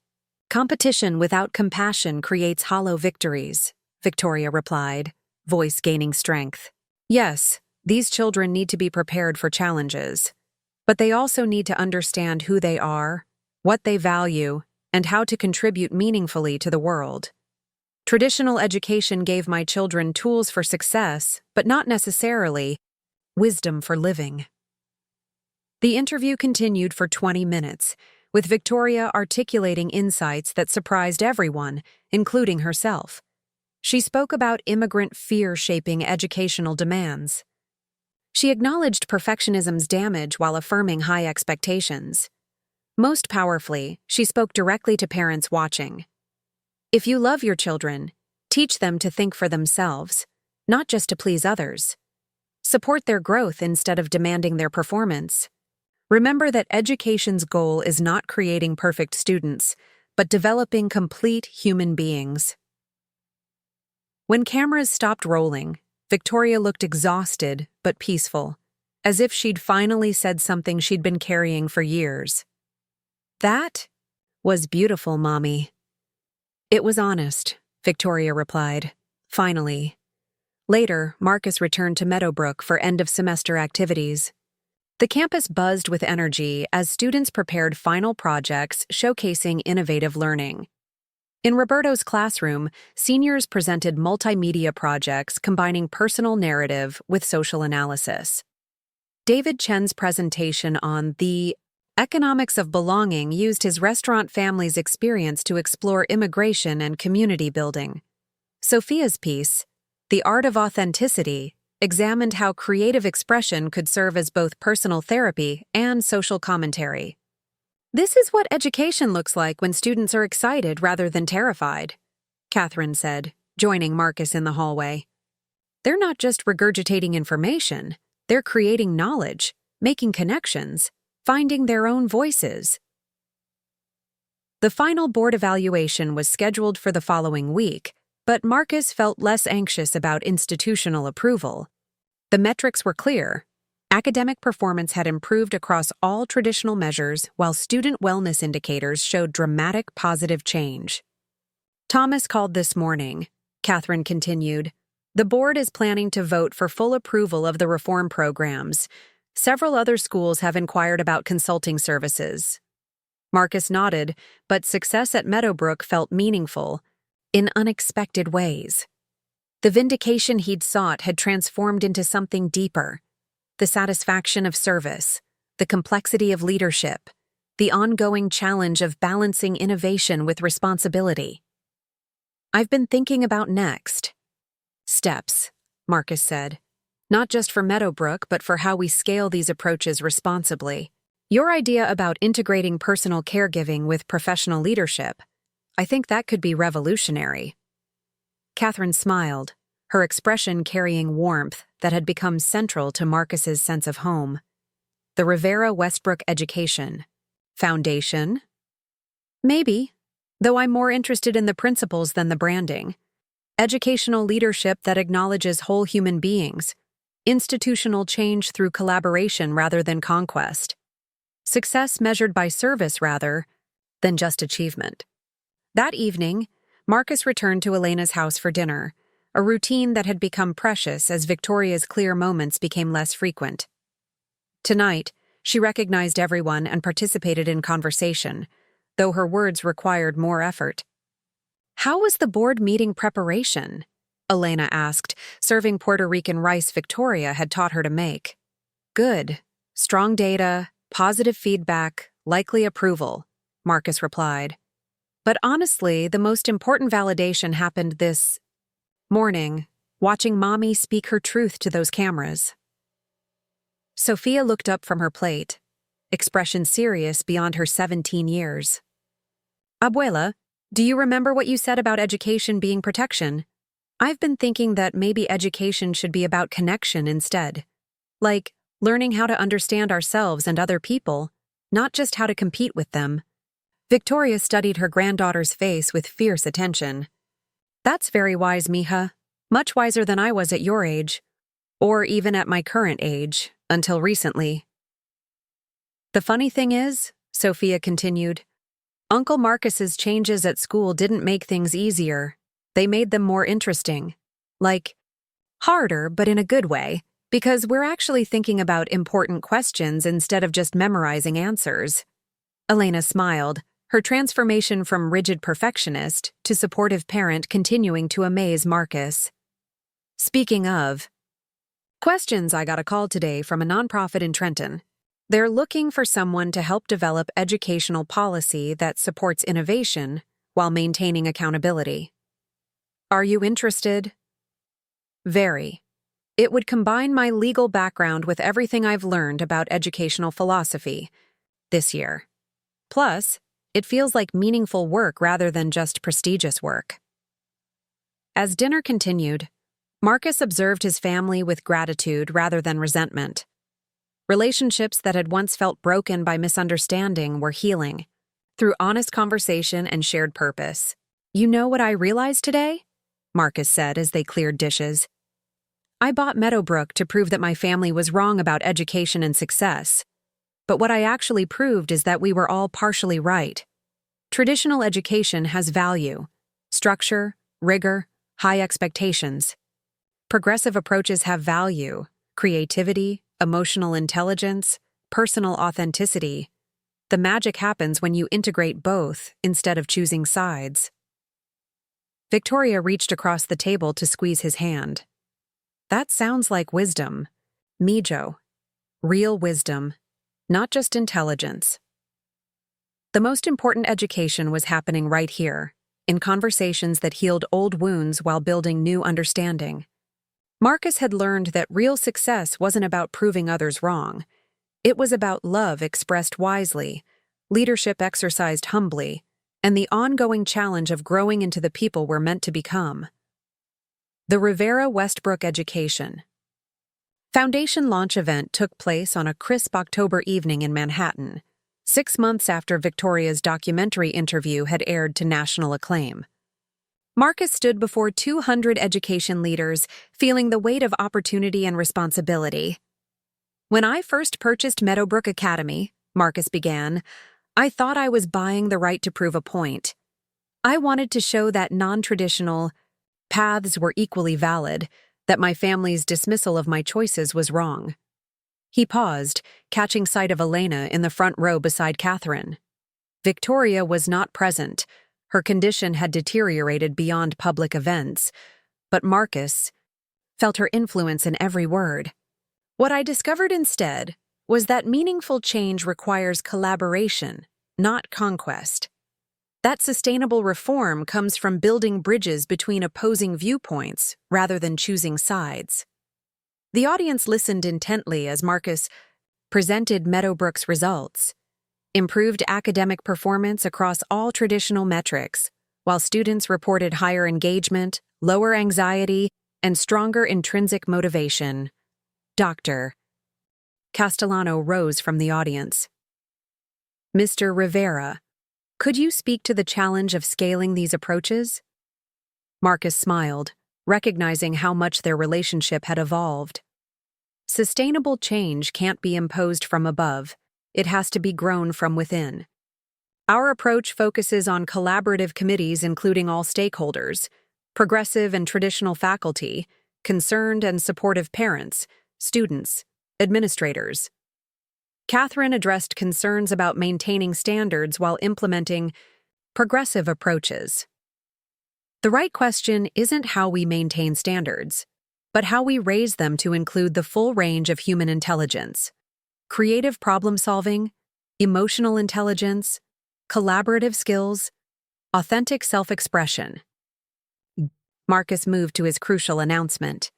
competition without compassion creates hollow victories," Victoria replied, voice gaining strength. Yes, these children need to be prepared for challenges. But they also need to understand who they are, what they value, and how to contribute meaningfully to the world. Traditional education gave my children tools for success, but not necessarily wisdom for living. The interview continued for 20 minutes, with Victoria articulating insights that surprised everyone, including herself. She spoke about immigrant fear shaping educational demands. She acknowledged perfectionism's damage while affirming high expectations. Most powerfully, she spoke directly to parents watching. If you love your children, teach them to think for themselves, not just to please others. Support their growth instead of demanding their performance. Remember that education's goal is not creating perfect students, but developing complete human beings. When cameras stopped rolling, Victoria looked exhausted but peaceful, as if she'd finally said something she'd been carrying for years. That was beautiful, Mommy. It was honest, Victoria replied. Finally. Later, Marcus returned to Meadowbrook for end-of-semester activities. The campus buzzed with energy as students prepared final projects showcasing innovative learning. In Roberto's classroom, seniors presented multimedia projects combining personal narrative with social analysis. David Chen's presentation on the economics of belonging used his restaurant family's experience to explore immigration and community building. Sophia's piece, The Art of Authenticity, examined how creative expression could serve as both personal therapy and social commentary. This is what education looks like when students are excited rather than terrified, Catherine said, joining Marcus in the hallway. They're not just regurgitating information, they're creating knowledge, making connections, finding their own voices. The final board evaluation was scheduled for the following week, but Marcus felt less anxious about institutional approval. The metrics were clear. Academic performance had improved across all traditional measures, while student wellness indicators showed dramatic positive change. Thomas called this morning, Catherine continued. The board is planning to vote for full approval of the reform programs. Several other schools have inquired about consulting services. Marcus nodded, but success at Meadowbrook felt meaningful, in unexpected ways. The vindication he'd sought had transformed into something deeper. The satisfaction of service, the complexity of leadership, the ongoing challenge of balancing innovation with responsibility. I've been thinking about next steps, Marcus said. Not just for Meadowbrook, but for how we scale these approaches responsibly. Your idea about integrating personal caregiving with professional leadership, I think that could be revolutionary. Catherine smiled, her expression carrying warmth that had become central to Marcus's sense of home. The Rivera Westbrook Education Foundation? Maybe, though I'm more interested in the principles than the branding. Educational leadership that acknowledges whole human beings. Institutional change through collaboration rather than conquest. Success measured by service rather than just achievement. That evening, Marcus returned to Elena's house for dinner, a routine that had become precious as Victoria's clear moments became less frequent. Tonight, she recognized everyone and participated in conversation, though her words required more effort. How was the board meeting preparation? Elena asked, serving Puerto Rican rice Victoria had taught her to make. Good. Strong data, positive feedback, likely approval, Marcus replied. But honestly, the most important validation happened this morning, watching Mommy speak her truth to those cameras. Sophia looked up from her plate, expression serious beyond her 17 years. Abuela, do you remember what you said about education being protection? I've been thinking that maybe education should be about connection instead. Like, learning how to understand ourselves and other people, not just how to compete with them. Victoria studied her granddaughter's face with fierce attention. That's very wise, mija. Much wiser than I was at your age. Or even at my current age, until recently. The funny thing is, Sophia continued, Uncle Marcus's changes at school didn't make things easier. They made them more interesting. Like, Harder, but in a good way, because we're actually thinking about important questions instead of just memorizing answers. Elena smiled, her transformation from rigid perfectionist to supportive parent continuing to amaze Marcus. Speaking of questions, I got a call today from a nonprofit in Trenton. They're looking for someone to help develop educational policy that supports innovation while maintaining accountability. Are you interested? Very. It would combine my legal background with everything I've learned about educational philosophy this year. Plus, it feels like meaningful work rather than just prestigious work. As dinner continued, Marcus observed his family with gratitude rather than resentment. Relationships that had once felt broken by misunderstanding were healing, through honest conversation and shared purpose. You know what I realized today? Marcus said as they cleared dishes. I bought Meadowbrook to prove that my family was wrong about education and success. But what I actually proved is that we were all partially right. Traditional education has value, structure, rigor, high expectations. Progressive approaches have value, creativity, emotional intelligence, personal authenticity. The magic happens when you integrate both instead of choosing sides. Victoria reached across the table to squeeze his hand. That sounds like wisdom. Mijo. Real wisdom, not just intelligence. The most important education was happening right here, in conversations that healed old wounds while building new understanding. Marcus had learned that real success wasn't about proving others wrong. It was about love expressed wisely, leadership exercised humbly, and the ongoing challenge of growing into the people we're meant to become. The Rivera Westbrook Education Foundation launch event took place on a crisp October evening in Manhattan, 6 months after Victoria's documentary interview had aired to national acclaim. Marcus stood before 200 education leaders, feeling the weight of opportunity and responsibility. When I first purchased Meadowbrook Academy, Marcus began, I thought I was buying the right to prove a point. I wanted to show that non-traditional paths were equally valid, that my family's dismissal of my choices was wrong. He paused, catching sight of Elena in the front row beside Catherine. Victoria was not present. Her condition had deteriorated beyond public events, but Marcus felt her influence in every word. What I discovered instead was that meaningful change requires collaboration, not conquest. That sustainable reform comes from building bridges between opposing viewpoints rather than choosing sides. The audience listened intently as Marcus presented Meadowbrook's results. Improved academic performance across all traditional metrics, while students reported higher engagement, lower anxiety, and stronger intrinsic motivation. Dr. Castellano rose from the audience. Mr. Rivera, could you speak to the challenge of scaling these approaches? Marcus smiled, recognizing how much their relationship had evolved. Sustainable change can't be imposed from above. It has to be grown from within. Our approach focuses on collaborative committees including all stakeholders, progressive and traditional faculty, concerned and supportive parents, students, administrators. Catherine addressed concerns about maintaining standards while implementing progressive approaches. The right question isn't how we maintain standards, but how we raise them to include the full range of human intelligence. Creative problem-solving, emotional intelligence, collaborative skills, authentic self-expression. Marcus moved to his crucial announcement.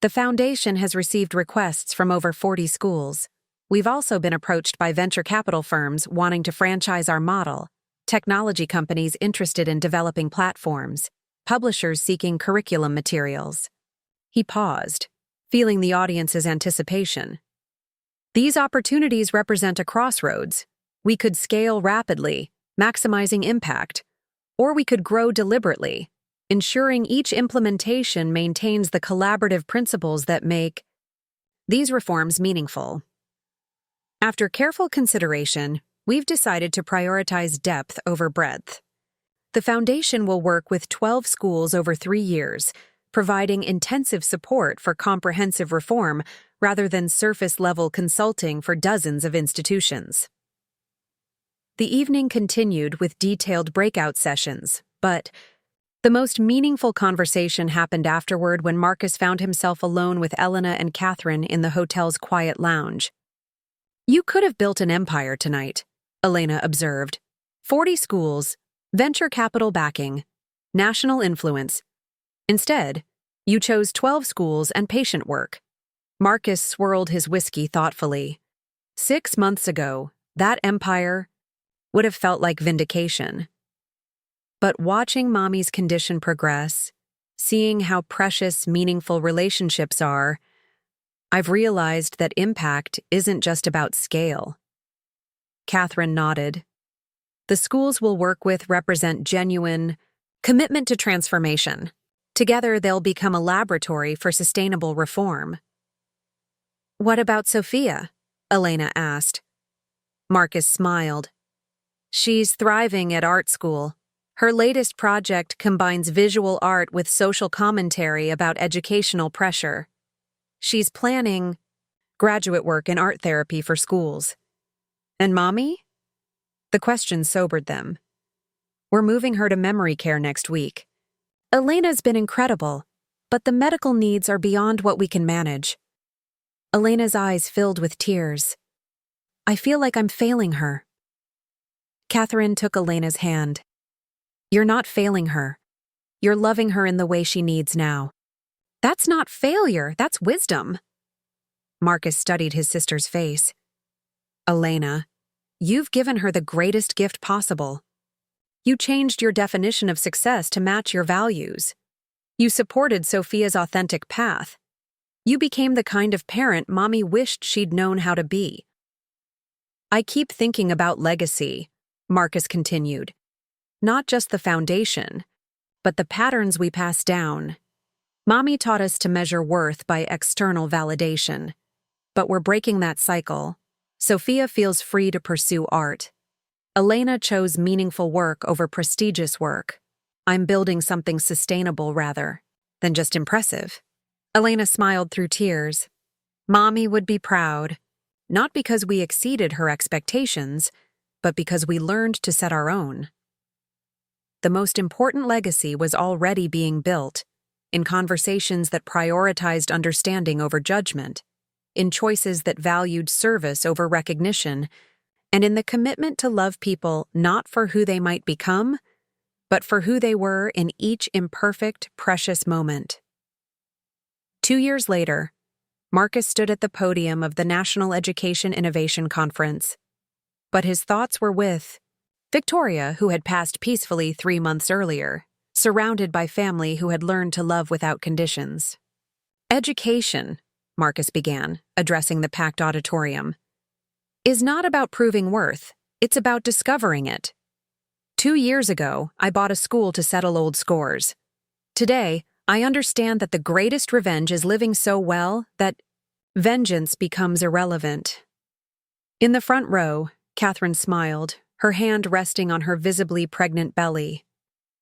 The Foundation has received requests from over 40 schools. We've also been approached by venture capital firms wanting to franchise our model, technology companies interested in developing platforms, publishers seeking curriculum materials. He paused, feeling the audience's anticipation. These opportunities represent a crossroads. We could scale rapidly, maximizing impact, or we could grow deliberately, ensuring each implementation maintains the collaborative principles that make these reforms meaningful. After careful consideration, we've decided to prioritize depth over breadth. The Foundation will work with 12 schools over 3 years, providing intensive support for comprehensive reform rather than surface-level consulting for dozens of institutions. The evening continued with detailed breakout sessions, but the most meaningful conversation happened afterward when Marcus found himself alone with Elena and Catherine in the hotel's quiet lounge. "You could have built an empire tonight," Elena observed. 40 schools, venture capital backing, national influence. Instead, you chose 12 schools and patient work. Marcus swirled his whiskey thoughtfully. 6 months ago, that empire would have felt like vindication. But watching Mommy's condition progress, seeing how precious, meaningful relationships are, I've realized that impact isn't just about scale. Catherine nodded. The schools we'll work with represent genuine commitment to transformation. Together, they'll become a laboratory for sustainable reform. "What about Sophia?" Elena asked. Marcus smiled. "She's thriving at art school. Her latest project combines visual art with social commentary about educational pressure. She's planning graduate work in art therapy for schools." "And Mommy?" The question sobered them. "We're moving her to memory care next week. Elena's been incredible, but the medical needs are beyond what we can manage." Elena's eyes filled with tears. "I feel like I'm failing her." Catherine took Elena's hand. "You're not failing her. You're loving her in the way she needs now." "That's not failure, that's wisdom." Marcus studied his sister's face. "Elena, you've given her the greatest gift possible. You changed your definition of success to match your values. You supported Sophia's authentic path. You became the kind of parent Mommy wished she'd known how to be." "I keep thinking about legacy," Marcus continued. "Not just the foundation, but the patterns we pass down. Mommy taught us to measure worth by external validation, but we're breaking that cycle. Sophia feels free to pursue art. Elena chose meaningful work over prestigious work. I'm building something sustainable rather than just impressive." Elena smiled through tears. "Mommy would be proud, not because we exceeded her expectations, but because we learned to set our own." The most important legacy was already being built, in conversations that prioritized understanding over judgment, in choices that valued service over recognition, and in the commitment to love people not for who they might become, but for who they were in each imperfect, precious moment. 2 years later, Marcus stood at the podium of the National Education Innovation Conference. But his thoughts were with Victoria, who had passed peacefully 3 months earlier, surrounded by family who had learned to love without conditions. "Education," Marcus began, addressing the packed auditorium, "is not about proving worth, it's about discovering it. 2 years ago, I bought a school to settle old scores. Today, I understand that the greatest revenge is living so well that vengeance becomes irrelevant." In the front row, Catherine smiled, her hand resting on her visibly pregnant belly.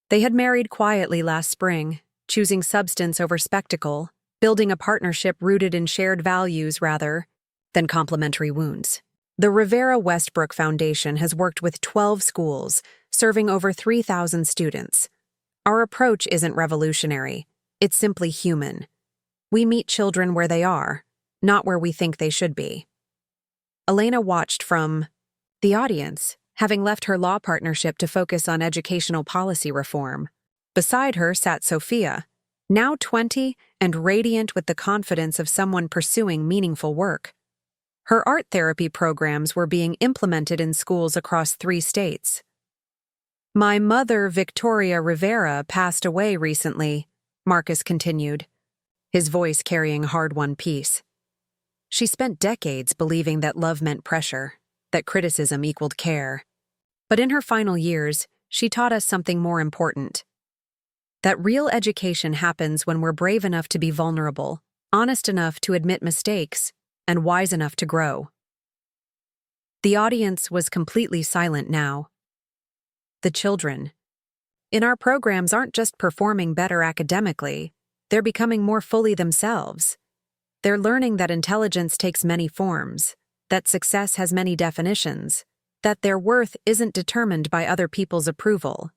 They had married quietly last spring, choosing substance over spectacle, building a partnership rooted in shared values rather than complementary wounds. The Rivera Westbrook Foundation has worked with 12 schools, serving over 3,000 students. Our approach isn't revolutionary, it's simply human. We meet children where they are, not where we think they should be. Elena watched from the audience, having left her law partnership to focus on educational policy reform. Beside her sat Sophia, now 20 and radiant with the confidence of someone pursuing meaningful work. Her art therapy programs were being implemented in schools across 3 states. "My mother, Victoria Rivera, passed away recently," Marcus continued, his voice carrying hard-won peace. "She spent decades believing that love meant pressure, that criticism equaled care. But in her final years, she taught us something more important. That real education happens when we're brave enough to be vulnerable, honest enough to admit mistakes, and wise enough to grow." The audience was completely silent now. The children. In our programs aren't just performing better academically, They're becoming more fully themselves. They're learning that intelligence takes many forms, that success has many definitions, that their worth isn't determined by other people's approval.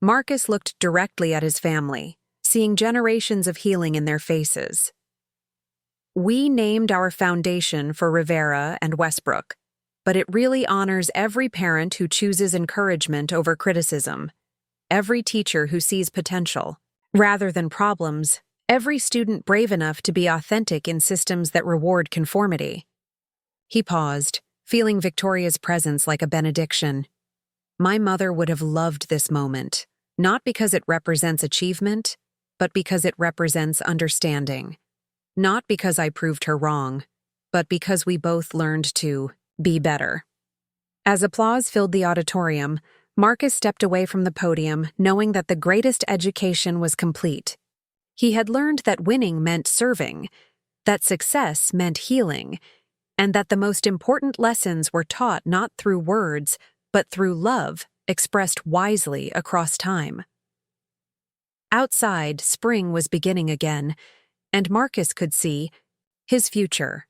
Marcus looked directly at his family, seeing generations of healing in their faces. We named our foundation for Rivera and Westbrook, but it really honors every parent who chooses encouragement over criticism, every teacher who sees potential, rather than problems, every student brave enough to be authentic in systems that reward conformity. He paused, feeling Victoria's presence like a benediction. My mother would have loved this moment, not because it represents achievement, but because it represents understanding. Not because I proved her wrong, but because we both learned to be better. As applause filled the auditorium, Marcus stepped away from the podium, knowing that the greatest education was complete. He had learned that winning meant serving, that success meant healing, and that the most important lessons were taught not through words, but through love, expressed wisely across time. Outside, spring was beginning again, and Marcus could see his future.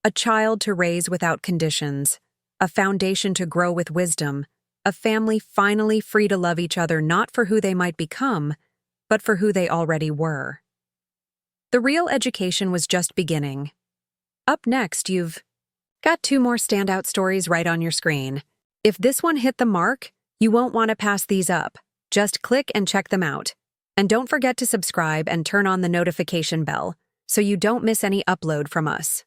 A child to raise without conditions, a foundation to grow with wisdom, a family finally free to love each other not for who they might become, but for who they already were. The real education was just beginning. Up next, you've got 2 more standout stories right on your screen. If this one hit the mark, you won't want to pass these up. Just click and check them out. And don't forget to subscribe and turn on the notification bell so you don't miss any upload from us.